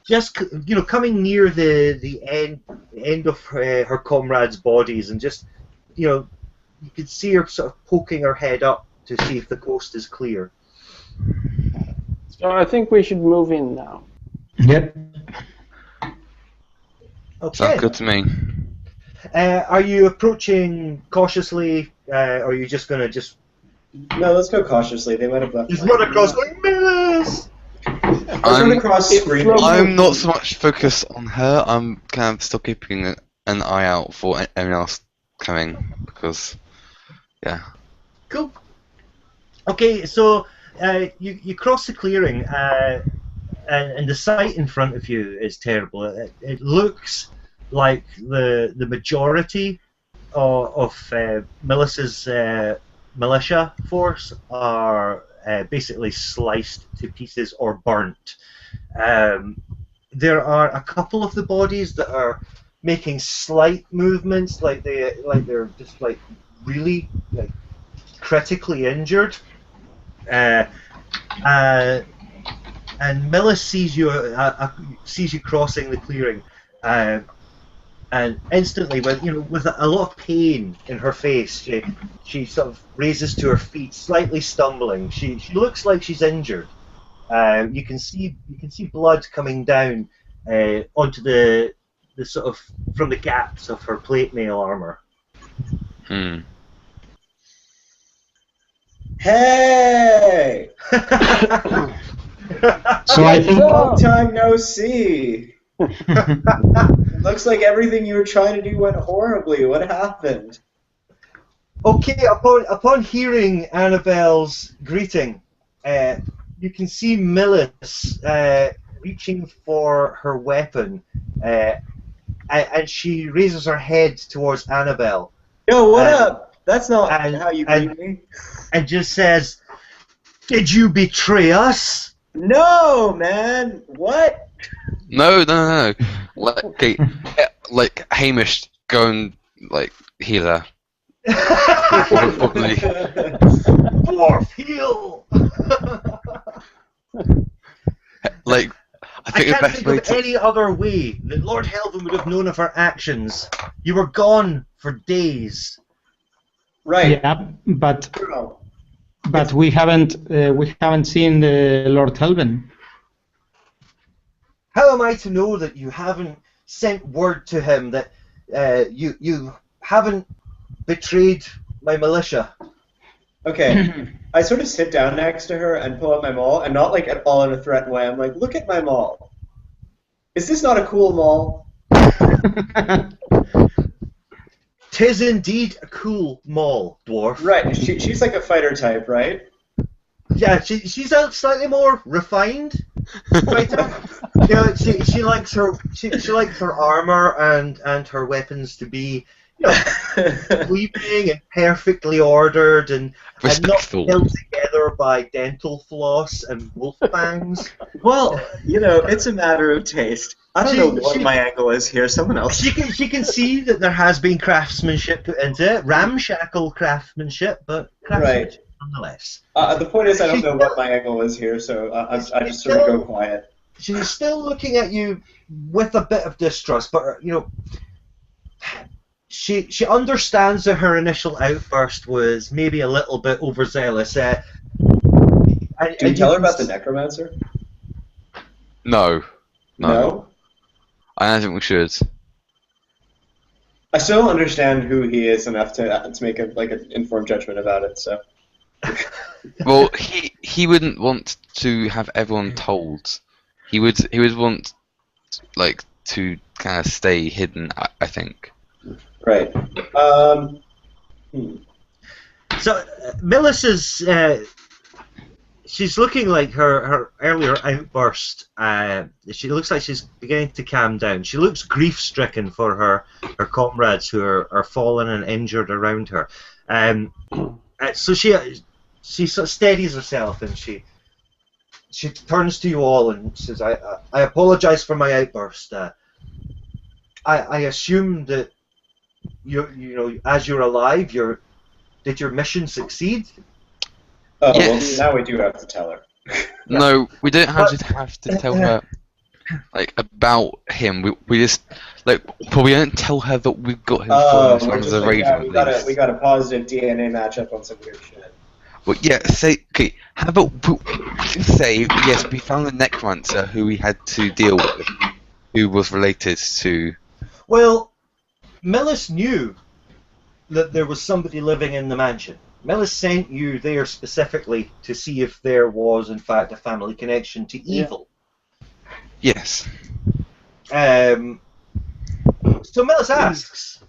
just coming near the end of her comrades' bodies, and just you can see her sort of poking her head up to see if the coast is clear. So I think we should move in now. Yep. Okay. Sounds good to me. Are you approaching cautiously, or are you just gonna No, let's go cautiously. They might have left. run across going Millis? Let's run across screaming. I'm not so much focused on her. I'm kind of still keeping an eye out for anyone else coming because, yeah. Cool. Okay, so you cross the clearing, and the sight in front of you is terrible. It looks like the majority of Melissa's militia force are basically sliced to pieces or burnt. There are a couple of the bodies that are making slight movements, like they're just like really like critically injured. And Millis sees you crossing the clearing, and instantly, with a lot of pain in her face, she sort of raises to her feet, slightly stumbling. She looks like she's injured. You can see blood coming down onto the sort of from the gaps of her plate mail armor. Hey! So I think Long time no see. Looks like everything you were trying to do went horribly. What happened? Okay, upon hearing Annabelle's greeting, you can see Millis reaching for her weapon, and she raises her head towards Annabelle. Yo, what up? That's not how you greet me. And just says, "Did you betray us?" No, man. What? No. Like, okay, like Hamish, go and like healer. Probably. Dwarf, heal! Like, I I think the can't best think way of to. any other way that Lord Helvin would have known of her actions. You were gone for days. Right. Yeah, but Bruno. we haven't seen Lord Helven. How am I to know that you haven't sent word to him that you haven't betrayed my militia? Okay. I sort of sit down next to her and pull out my maul, and not like at all in a threatened way. I'm like, look at my maul. Is this not a cool maul? Tis indeed a cool maul, dwarf. Right. She's like a fighter type, right? Yeah, she's a slightly more refined fighter. You know, she likes her armor and her weapons to be, you know, sweeping and perfectly ordered and not Respectful. held together by dental floss and wolf fangs. Well, you know, it's a matter of taste. I don't know what my angle is here. Someone else. She can see that there has been craftsmanship put into it, ramshackle craftsmanship, but craftsmanship nonetheless. The point is, I don't know what my angle is here, so I just sort of go quiet. She's still looking at you with a bit of distrust, but you know, she understands that her initial outburst was maybe a little bit overzealous. Do you tell her about the necromancer? No. No? I don't think we should. I still don't understand who he is enough to make an informed judgment about it. So. Well, he wouldn't want to have everyone told. He would want like to kind of stay hidden. I think. Right. So Melissa's she's looking like her earlier outburst. She looks like she's beginning to calm down. She looks grief-stricken for her comrades who are fallen and injured around her. So she sort of steadies herself and she turns to you all and says, "I apologize for my outburst. I assume that you know as you're alive, did your mission succeed?" Oh, Yes. well, now we do have to tell her. No, we don't have to tell her like about him. We just like, but we don't tell her that we've got him for as long as a raven. We got a positive DNA matchup on some weird shit. Well, yeah. Okay. How about we say yes? We found the necromancer who we had to deal with, who was related to. Well, Millis knew that there was somebody living in the mansion. Millis sent you there specifically to see if there was, in fact, a family connection to evil. Yes. So Millis asks,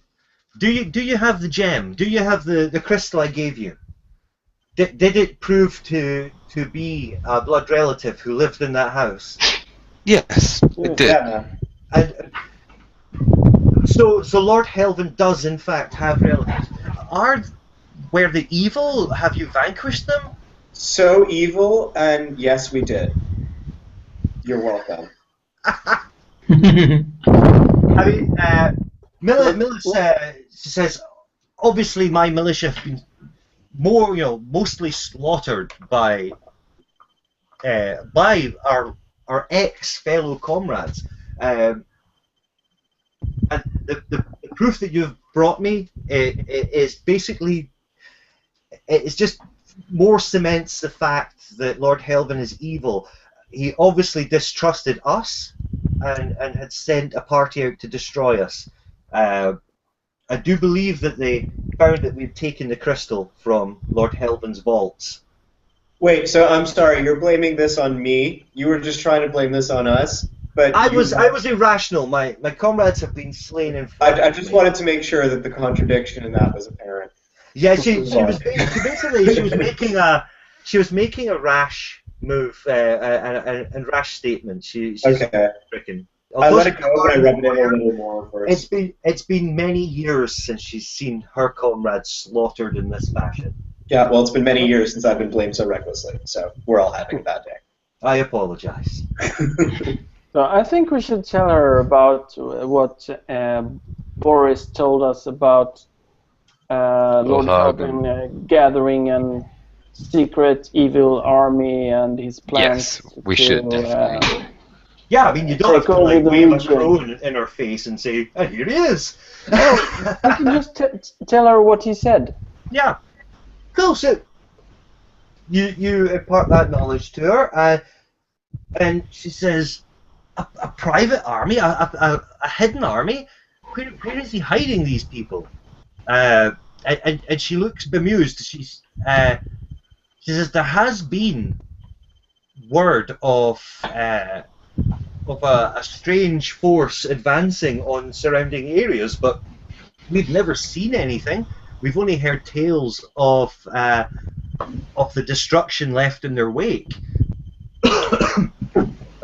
do you have the gem? Do you have the crystal I gave you? Did it prove to be a blood relative who lived in that house? Yes, it did. Yeah. And so Lord Helvin does in fact have relatives. Were they evil? Have you vanquished them? So evil, and yes, we did. You're welcome. I mean, Millis says, obviously my militia have been mostly slaughtered by our ex-fellow comrades. And the proof that you've brought me is basically, it's just more cements the fact that Lord Helvin is evil. He obviously distrusted us and had sent a party out to destroy us. I do believe that they found that we'd taken the crystal from Lord Helvin's vaults. Wait, so I'm sorry, you're blaming this on me? You were just trying to blame this on us? But I was irrational. My comrades have been slain in front I just wanted to make sure that the contradiction in that was apparent. Yeah, she was making a rash move and rash statement. She's Okay. freaking. I let it go, but I rubbed it in a little more first. It's been many years since she's seen her comrades slaughtered in this fashion. Yeah, well, it's been many years since I've been blamed so recklessly, so we're all having a bad day. I apologize. So I think we should tell her about what Boris told us about Lord Hagen. Hagen gathering a secret evil army and his plans. Yes, we should definitely. Yeah, I mean, you don't have Take to over like the wave a region. crow in her face and say, "And here he is." Oh, we can just tell her what he said. Yeah. Cool. So you impart that knowledge to her, and she says, "A private army, a hidden army. Where is he hiding these people?" And she looks bemused. She says, "There has been word of a strange force advancing on surrounding areas, but we've never seen anything. We've only heard tales of the destruction left in their wake."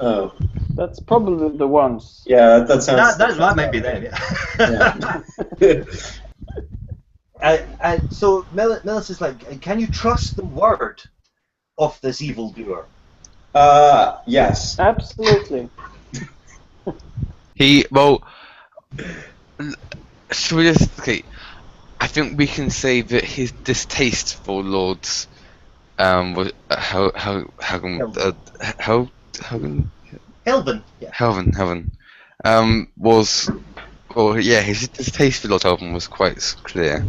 Oh, That's probably the ones. yeah, that sounds. That might be them. Yeah. So Millis is like, "Can you trust the word of this evildoer?" Yes. Absolutely. Should we just okay? I think we can say that his distaste for lords, was Helvin, was, or yeah, his distaste for Lord Helvin was quite clear.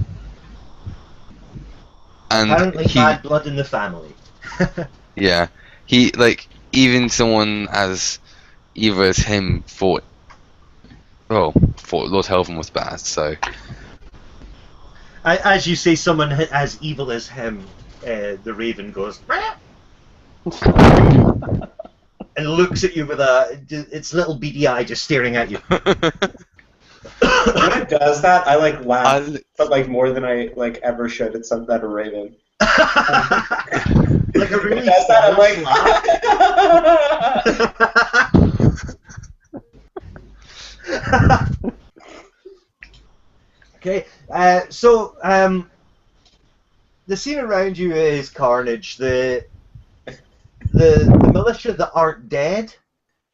And Apparently, bad blood in the family. yeah, he like even someone as evil as him thought Lord Helvin was bad. So As you say, someone as evil as him, the raven goes and looks at you with its little beady eye just staring at you. When it does that, I like laugh, but like more than I like ever should at something that a raven. Like a really When it does that, I'm like. Okay, so the scene around you is carnage. The militia that aren't dead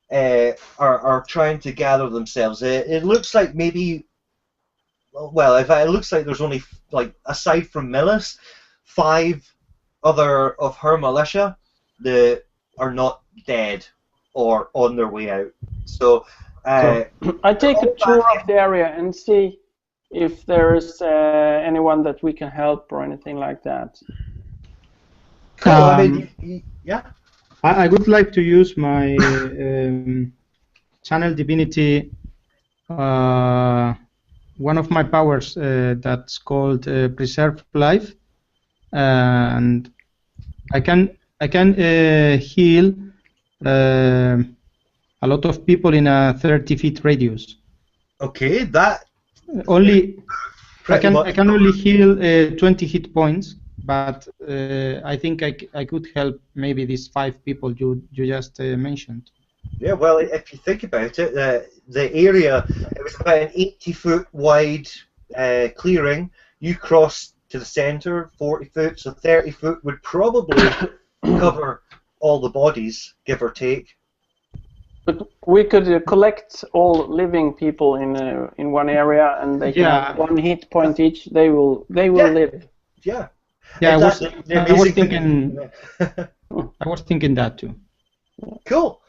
are trying to gather themselves. It looks like maybe, well, it looks like there's only, like, aside from Millis, 5 other of her militia that are not dead or on their way out. So I take a tour of the area and see if there's anyone that we can help or anything like that. cool. I mean, yeah. I would like to use my channel divinity. One of my powers that's called preserve life, and I can heal a lot of people in a 30-foot radius. Okay, that Only I pretty much. can only heal 20 hit points, but I think I could help maybe these 5 people you just mentioned. Yeah, well, if you think about it, the area, it was about an 80-foot wide clearing. You crossed to the centre, 40 foot, so 30 foot would probably cover all the bodies, give or take. But we could collect all living people in one area, and they can have 1 hit point each. They will live. Yeah. Yeah, I was thinking. I was thinking that too. Cool.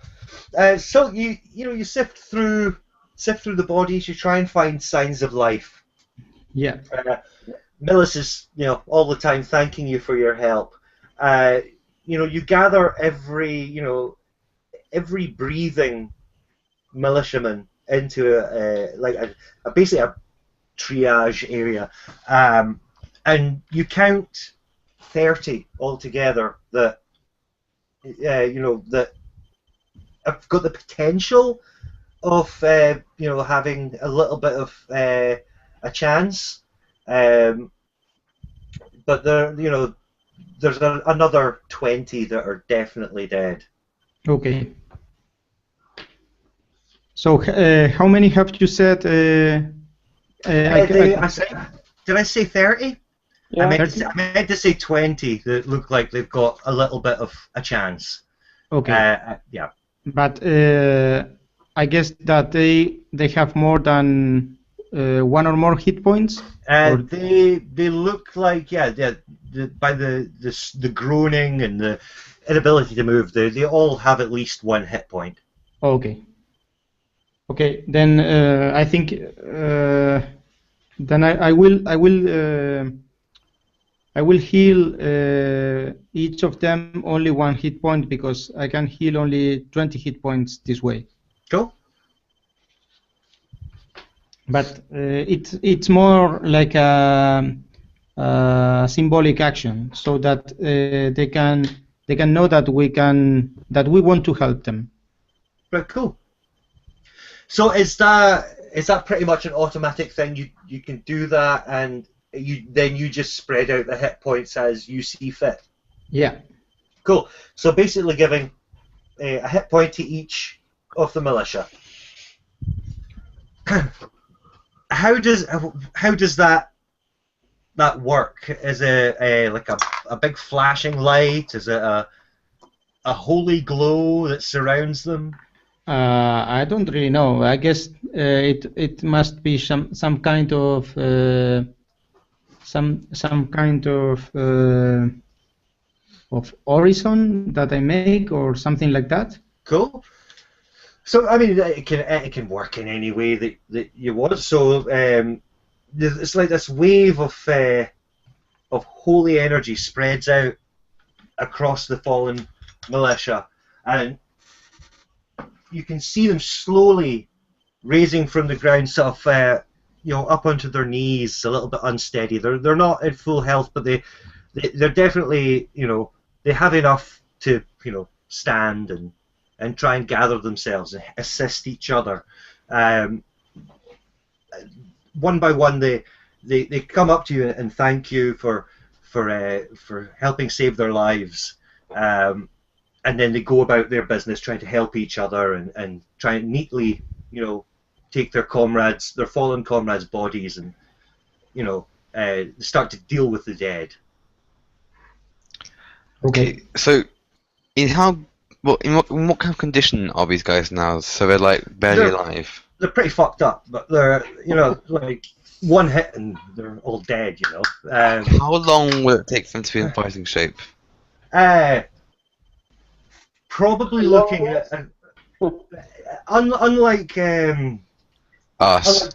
So you sift through the bodies. You try and find signs of life. Yeah. Millis is all the time thanking you for your help. You gather every breathing militiaman into basically a triage area, and you count 30 altogether that that have got the potential of having a little bit of a chance, but there's another 20 that are definitely dead. Okay. So how many have you said? Did I say 30? Yeah. I meant to say 20 that look like they've got a little bit of a chance. Okay. Yeah. But I guess that they have more than one or more hit points. Or They look like by the groaning and the inability to move, they all have at least one hit point. okay. Okay, then I think then I will heal each of them only one hit point because I can heal only 20 hit points this way. Cool. But it's more like a symbolic action, so that they can know that we want to help them. Right, cool. So is that pretty much an automatic thing? You can do that, and you just spread out the hit points as you see fit. Yeah. Cool. So basically giving a hit point to each of the militia. How does that work? Is it like a big flashing light? Is it a holy glow that surrounds them? I don't really know. I guess it must be some kind of horizon that I make or something like that. Cool. So I mean, it can work in any way that you want. So it's like this wave of holy energy spreads out across the fallen militia, and you can see them slowly raising from the ground, sort of up onto their knees, a little bit unsteady. They're not in full health, but they're definitely they have enough to stand and try and gather themselves and assist each other. One by one, they come up to you and thank you for helping save their lives, and then they go about their business trying to help each other and try and neatly take their fallen comrades' bodies and start to deal with the dead. Okay, so in what kind of condition are these guys now? So they're like barely alive. They're pretty fucked up, but they're like one hit and they're all dead. How long will it take for them to be in fighting shape? Probably looking at unlike Us.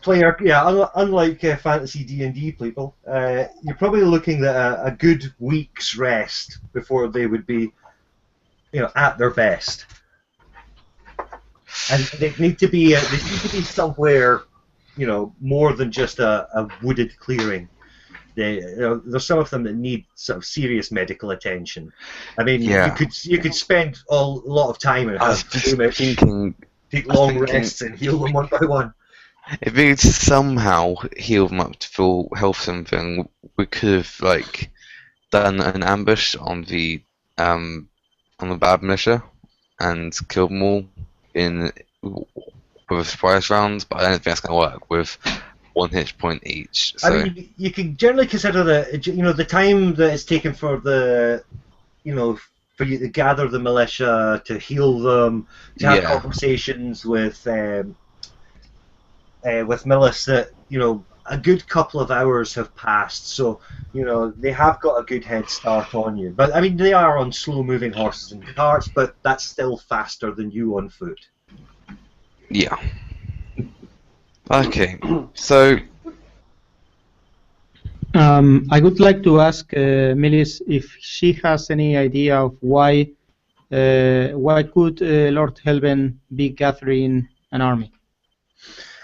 unlike fantasy D&D people, you're probably looking at a good week's rest before they would be at their best. And they need to be somewhere more than just a wooded clearing. There's some of them that need sort of serious medical attention. I mean, you could spend a lot of time and take long rests and heal them one by one. If we could somehow heal them up to full health, something we could have done an ambush on the bad militia and killed them all with surprise rounds. But I don't think that's going to work with one hit point each. So. I mean, you can generally consider the time that it's taken for for you to gather the militia, to heal them, to have conversations with Millis, that a good couple of hours have passed, so they have got a good head start on you. But I mean, they are on slow-moving horses and carts, but that's still faster than you on foot. Yeah. Okay, so I would like to ask Millis if she has any idea of why could Lord Helven be gathering an army.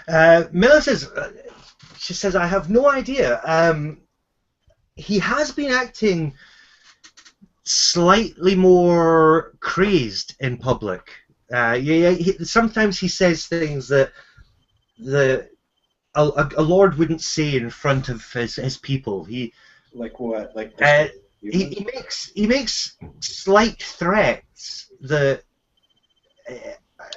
Millis she says, I have no idea. He has been acting slightly more crazed in public. Sometimes he says things that a lord wouldn't say in front of his people. Like what? Like he makes slight threats that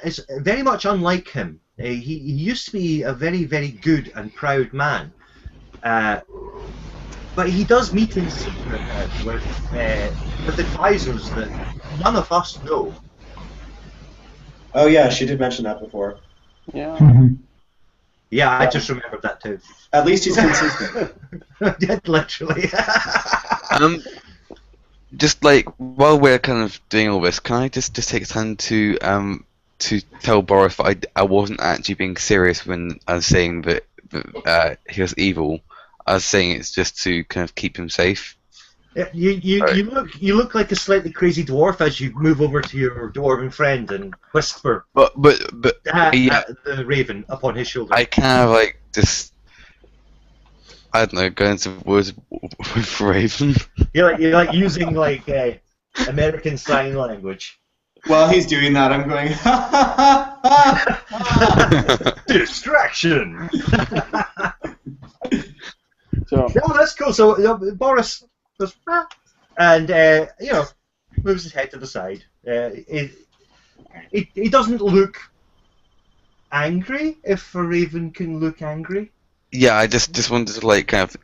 is very much unlike him. He used to be a very, very good and proud man, but he does meet in secret with advisors that none of us know. Oh yeah, she did mention that before. Yeah. Yeah, I just remembered that too. At least he's consistent. Literally. Just like while we're kind of doing all this, can I just take time to tell Boris that I wasn't actually being serious when I was saying that he was evil. I was saying it's just to kind of keep him safe. Yeah, you look like a slightly crazy dwarf as you move over to your dwarven friend and whisper But yeah, at the raven upon his shoulder. I kind of like just, I don't know, go into the woods with Raven. You're like using like American Sign Language. While he's doing that, I'm going, ha ha ha ha! Distraction. So No, that's cool. So Boris goes, "Ah," and moves his head to the side. He doesn't look angry. If a raven can look angry. Yeah, I just wanted to like kind of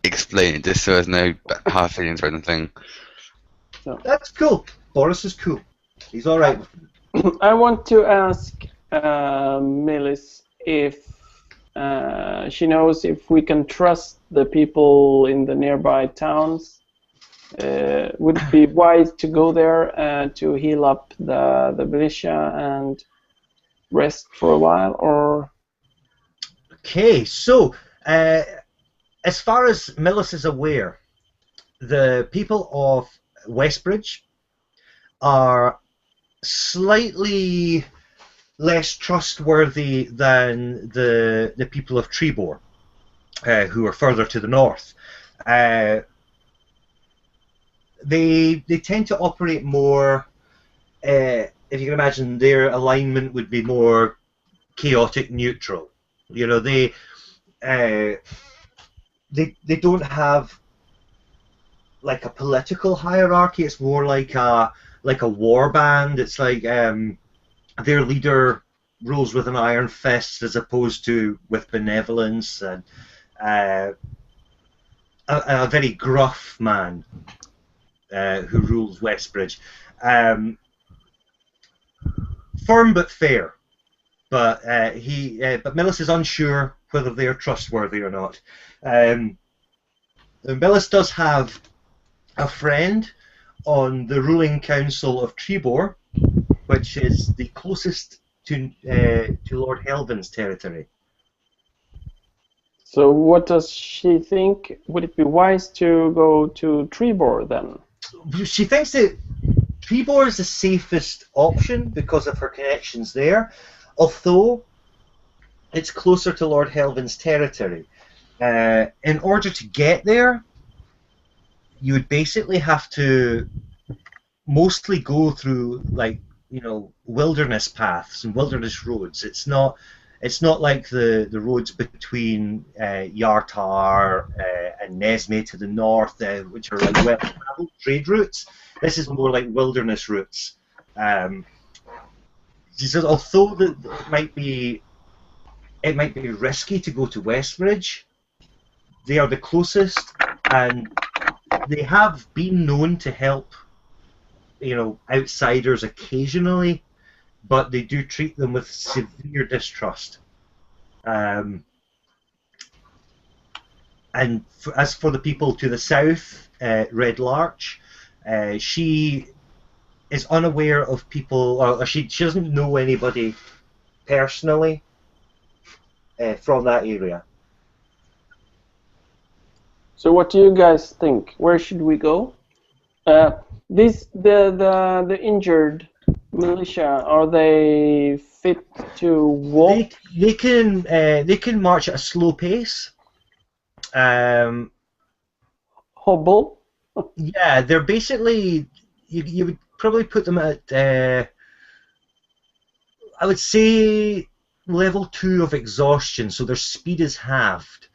explain it just so there's no hard feelings or anything. That's cool. Boris is cool. He's all right. I want to ask Millis if she knows if we can trust the people in the nearby towns. Would it be wise to go there to heal up the militia and rest for a while, or? Okay, so as far as Millis is aware, the people of Westbridge are slightly less trustworthy than the people of Trebor, who are further to the north. They tend to operate more. If you can imagine, their alignment would be more chaotic neutral. You know, they don't have like a political hierarchy. It's more like a war band. It's like their leader rules with an iron fist as opposed to with benevolence, and a very gruff man who rules Westbridge. Firm but fair. But but Millis is unsure whether they are trustworthy or not. Millis does have a friend on the ruling council of Trebor, which is the closest to Lord Helvin's territory. So what does she think? Would it be wise to go to Trebor then? She thinks that Trebor is the safest option because of her connections there, although it's closer to Lord Helvin's territory. In order to get there, you would basically have to mostly go through wilderness paths and wilderness roads. It's not like the roads between Yartar and Nesme to the north, which are like well-traveled trade routes. This is more like wilderness routes. She says, although it might be risky to go to Westbridge, they are the closest, and they have been known to help, outsiders occasionally, but they do treat them with severe distrust. And as for the people to the south, Red Larch, she is unaware of people, or she doesn't know anybody personally from that area. So what do you guys think? Where should we go? The injured militia, are they fit to walk? They can march at a slow pace. Hobble? Yeah, they're basically, you would probably put them at I would say level 2 of exhaustion, so their speed is halved.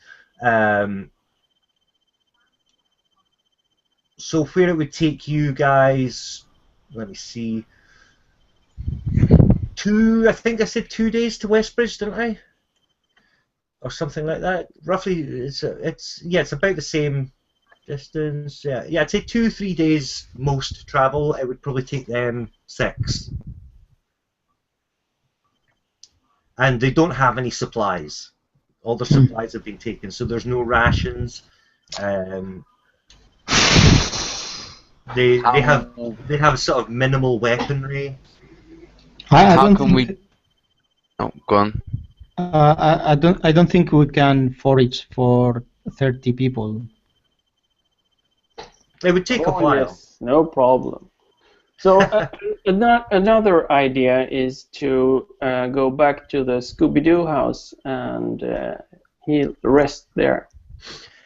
So where it would take you guys, let me see, I think I said 2 days to Westbridge, didn't I? Or something like that. Roughly, it's about the same distance. Yeah, I'd say 2-3 days most travel. It would probably take them 6. and they don't have any supplies. All the supplies have been taken, so there's no rations. They have sort of minimal weaponry. I How don't can think, we? Oh, go on. I don't think we can forage for 30 people. It would take a Oh while. yes, no problem. So another idea is to go back to the Scooby-Doo house and he'll rest there.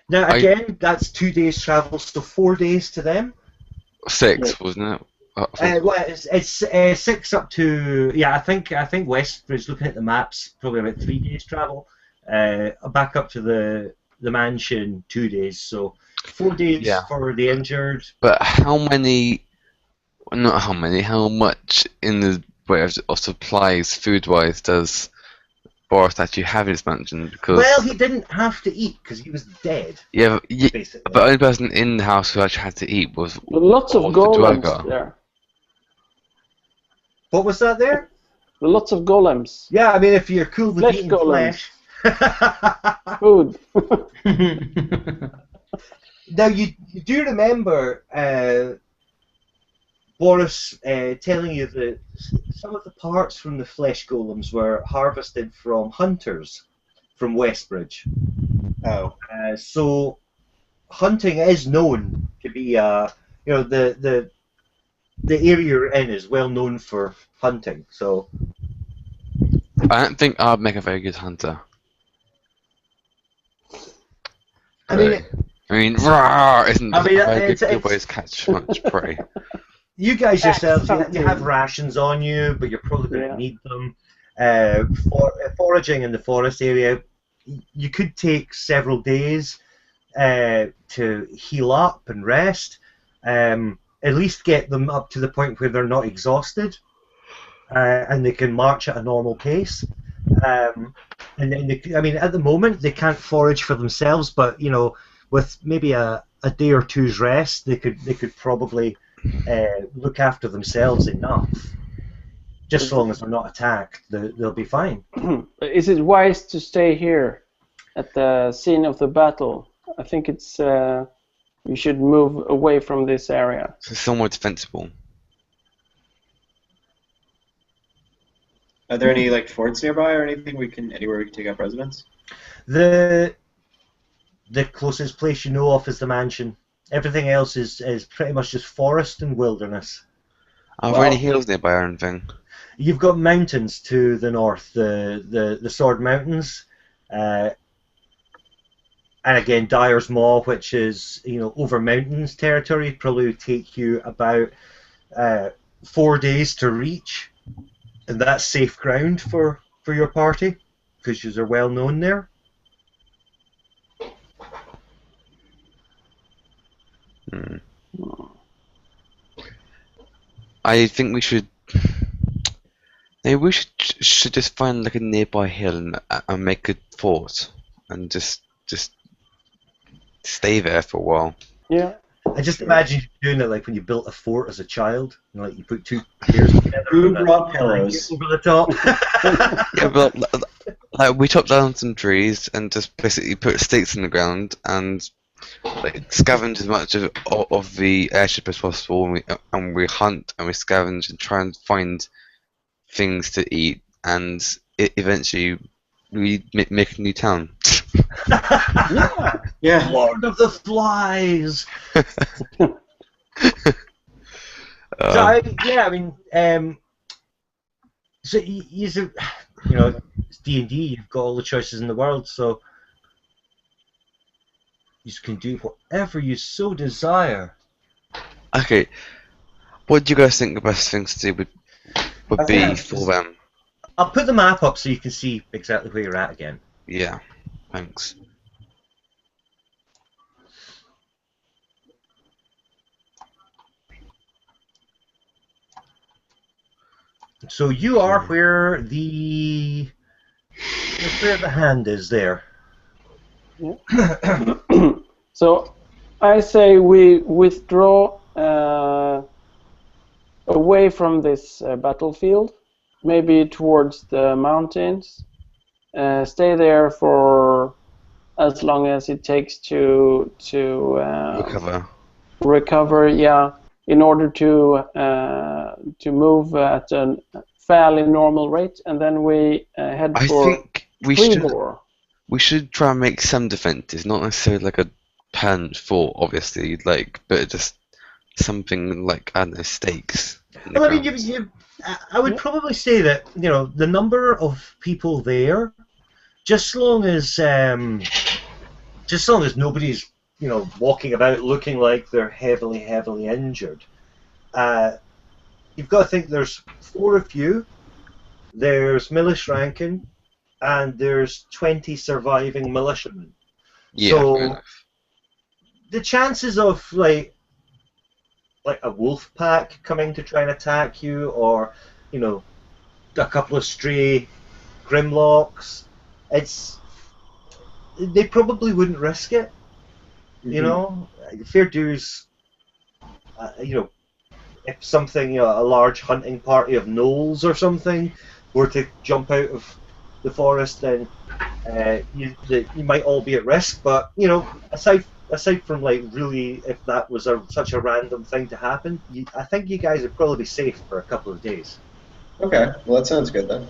Now again, that's 2 days travel, so 4 days to them. 6, wasn't it? Well, it's 6 up to I think Westbridge. Looking at the maps, probably about 3 days travel. Back up to the mansion 2 days, so 4 days for the injured. But how many? Not how many. How much in the way of supplies, food-wise, does Boris actually have in his mansion? Because Well, he didn't have to eat because he was dead. Basically. but the only person in the house who actually had to eat was Lots of the golems Dwergar. there. What was that there? Lots of golems. Yeah, I mean, if you're cool with Flesh eating golems. flesh. Food. Now, you do remember Boris telling you that some of the parts from the flesh golems were harvested from hunters from Westbridge. Oh. So hunting is known to be, the area you're in is well known for hunting. So I don't think I'd make a very good hunter. I mean, Rawr, isn't I mean, a very it's- good way to catch much prey. you guys yourselves, you Hunting. have rations on you, but you're probably going to Yeah. need them. Foraging in the forest area, you could take several days to heal up and rest. At least get them up to the point where they're not exhausted, and they can march at a normal pace. And then, at the moment they can't forage for themselves, but with maybe a day or two's rest, they could probably look after themselves enough. Just so long as they're not attacked, they'll be fine. Is it wise to stay here at the scene of the battle? I think it's we should move away from this area. So somewhat defensible. Are there any forts nearby or anything anywhere we can take up residence? The closest place you know of is the mansion. Everything else is pretty much just forest and wilderness. Are there any hills nearby or anything? You've got mountains to the north, the Sword Mountains, and again Dyer's Maw, which is over mountains territory, probably would take you about 4 days to reach, and that's safe ground for your party because you're well known there. I think we should. Maybe we should just find a nearby hill and make a fort and just stay there for a while. Yeah. I just imagine you doing it like when you built a fort as a child. You put two piers together. Who and brought a pillows? over the top. Yeah, but we chopped down some trees and just basically put stakes in the ground and scavenge as much of the airship as possible, and we hunt and we scavenge and try and find things to eat, and eventually we make a new town. Yeah. Lord of the Flies. So it's D&D. You've got all the choices in the world, so you can do whatever you so desire. Okay, what do you guys think the best things to do would be for them? I'll put the map up so you can see exactly where you're at again. Yeah, thanks. So you are where the hand is there. Yeah. So I say we withdraw away from this battlefield maybe towards the mountains. Stay there for as long as it takes to recover. Yeah, in order to move at a fairly normal rate, and then we head I for think we should Trebor. try and make some defenses, not necessarily like a permanent fort, obviously, like, but just something like, I don't know, stakes. Well, I mean, I would probably say that the number of people there, just so long as nobody's walking about looking like they're heavily injured. You've got to think there's 4 of you. There's Milish Rankin, and there's 20 surviving militiamen. Yeah, So fair enough. the chances of like a wolf pack coming to try and attack you, or a couple of stray grimlocks, they probably wouldn't risk it. Fair dues. If something, a large hunting party of gnolls or something were to jump out of the forest, then you might all be at risk. But aside from really, if that was such a random thing to happen, I think you guys would probably be safe for a couple of days. Okay, well that sounds good then.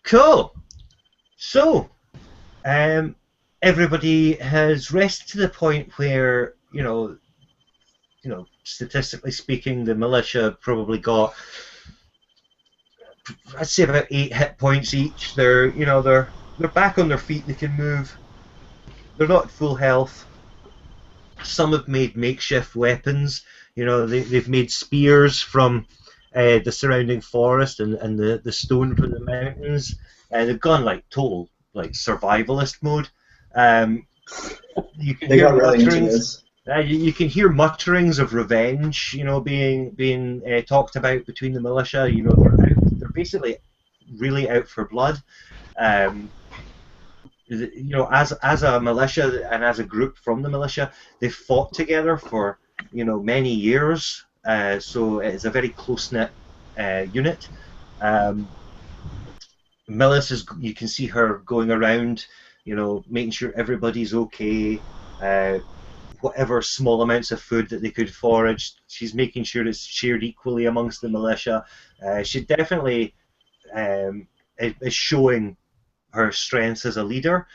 Cool. So, everybody has rested to the point where statistically speaking, the militia probably got, I'd say, about 8 hit points each. They're back on their feet. They can move. They're not at full health. Some have made makeshift weapons. They've made spears from the surrounding forest and the stone from the mountains. They've gone like total survivalist mode. You can They hear got really into mutterings. this. You can hear mutterings of revenge, being talked about between the militia. They're basically really out for blood. As a militia and as a group from the militia, they've fought together for many years. So it's a very close-knit unit. Millis you can see her going around, making sure everybody's okay. Whatever small amounts of food that they could forage, she's making sure it's shared equally amongst the militia. She definitely is showing her strengths as a leader.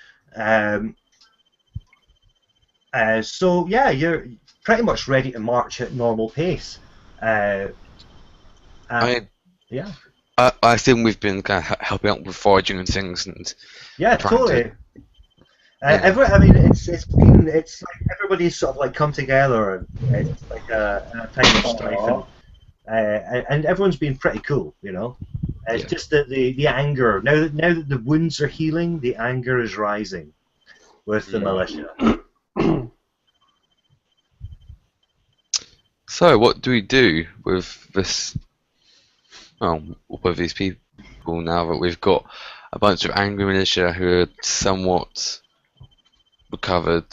So yeah, you're pretty much ready to march at normal pace. I Yeah. I assume we've been kind of helping out with foraging and things, and Yeah, trying totally. to- It's like everybody's sort of like come together, and it's like a time of strife, and everyone's been pretty cool, It's Yeah. just that the anger now that the wounds are healing, the anger is rising with the militia. So, what do we do with this? Well, with these people now that we've got a bunch of angry militia who are somewhat recovered?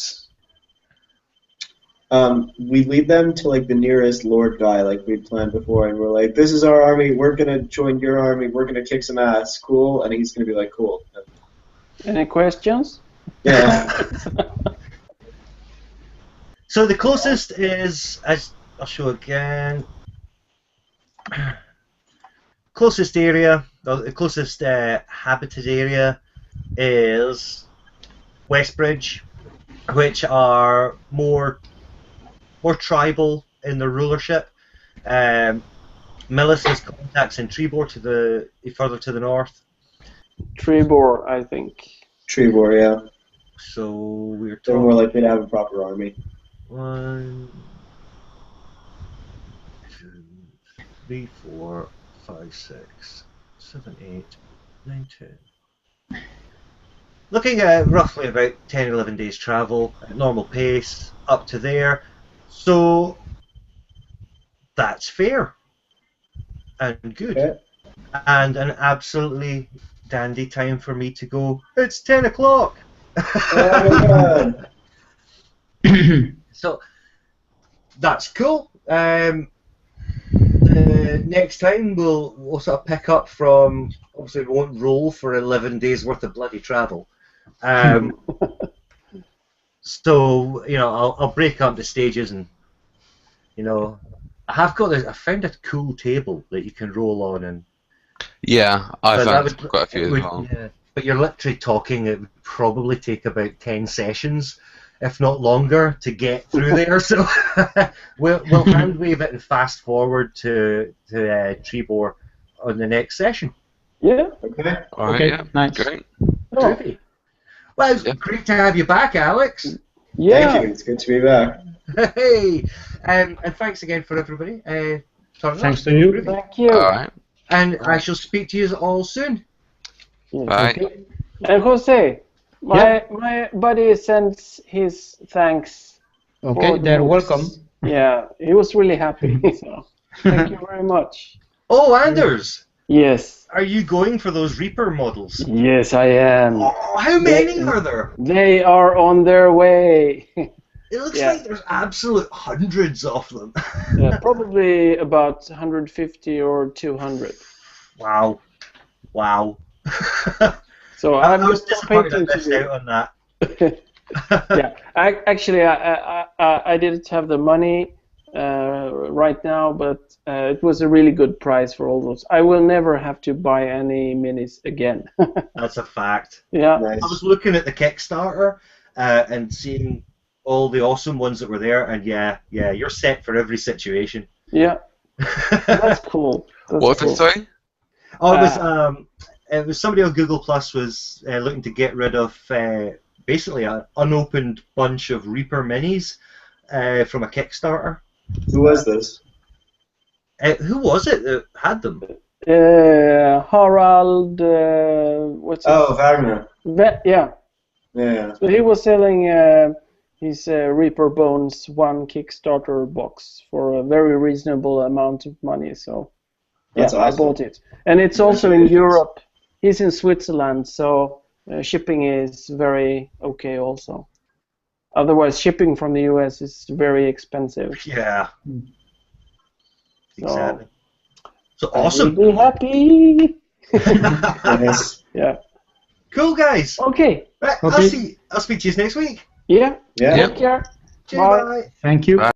We lead them to like the nearest lord guy, like we'd planned before, and we're like, "This is our army. We're gonna join your army. We're gonna kick some ass. Cool." And he's gonna be like, "Cool." Any questions? Yeah. So the closest is, as I'll show again, closest area, the closest habited area is Westbridge, which are more tribal in their rulership. Millis has contacts in Trebor further to the north. Trebor, I think. Trebor, yeah. So we're They're talking more likely to have a proper army. 1, 2, 3, 4, 5, 6, 7, 8, 9, 10. Looking at roughly about 10, 11 days travel at normal pace up to there. So that's fair and good. Okay. And an absolutely dandy time for me to go, it's 10 o'clock! Oh, So that's cool. next time we'll sort of pick up from. Obviously, we won't roll for 11 days worth of bloody travel. So I'll break up the stages, and I found a cool table that you can roll on, and Yeah, I but found quite a few as would, well. yeah, but you're literally talking. It would probably take about 10 sessions, if not longer, to get through there. So we'll hand wave it and fast forward to Trebor on the next session. Yeah. Okay. All right, Okay, yeah, nice. great. Oh, Groovy. Well, it's Yeah. great to have you back, Alex. yeah. Thank you. It's good to be back. Hey, and thanks again for everybody. Turning Thanks up. to you. Groovy. Thank you. All right, And I shall speak to you all soon. Yes. bye. Okay. And Jose, my buddy sends his thanks. Okay, for the they're books. welcome. Yeah, he was really happy. So, thank you very much. Oh, Anders, Yes. are you going for those Reaper models? Yes, I am. Oh, how many are there? They are on their way. It looks Yeah. like there's absolute hundreds of them. Probably about 150 or 200. Wow. Wow. So I I'm was just disappointed I hoping to missed do. out on that. Yeah, I didn't have the money right now, but it was a really good price for all those. I will never have to buy any minis again. That's a fact. Yeah, Nice. I was looking at the Kickstarter and seeing all the awesome ones that were there, and yeah, you're set for every situation. yeah, that's cool. That's What's cool. it, sorry? Oh, it was somebody on Google Plus was looking to get rid of basically an unopened bunch of Reaper minis from a Kickstarter. Who was this? Who was it that had them? Harald, what's his? Oh, Wagner. Yeah. Yeah. So he was selling his Reaper Bones one Kickstarter box for a very reasonable amount of money. So That's yeah, awesome. I bought it, and it's also in Congratulations. Europe. He's in Switzerland, so shipping is very okay also. Otherwise, shipping from the US is very expensive. Yeah. Exactly. So I will awesome. be happy. Nice. Yeah. Cool, guys. Okay. Right, Okay. I'll speak to you next week. Yeah. Yeah. Yep. Take care. Cheers, Bye. bye. Thank you. Bye.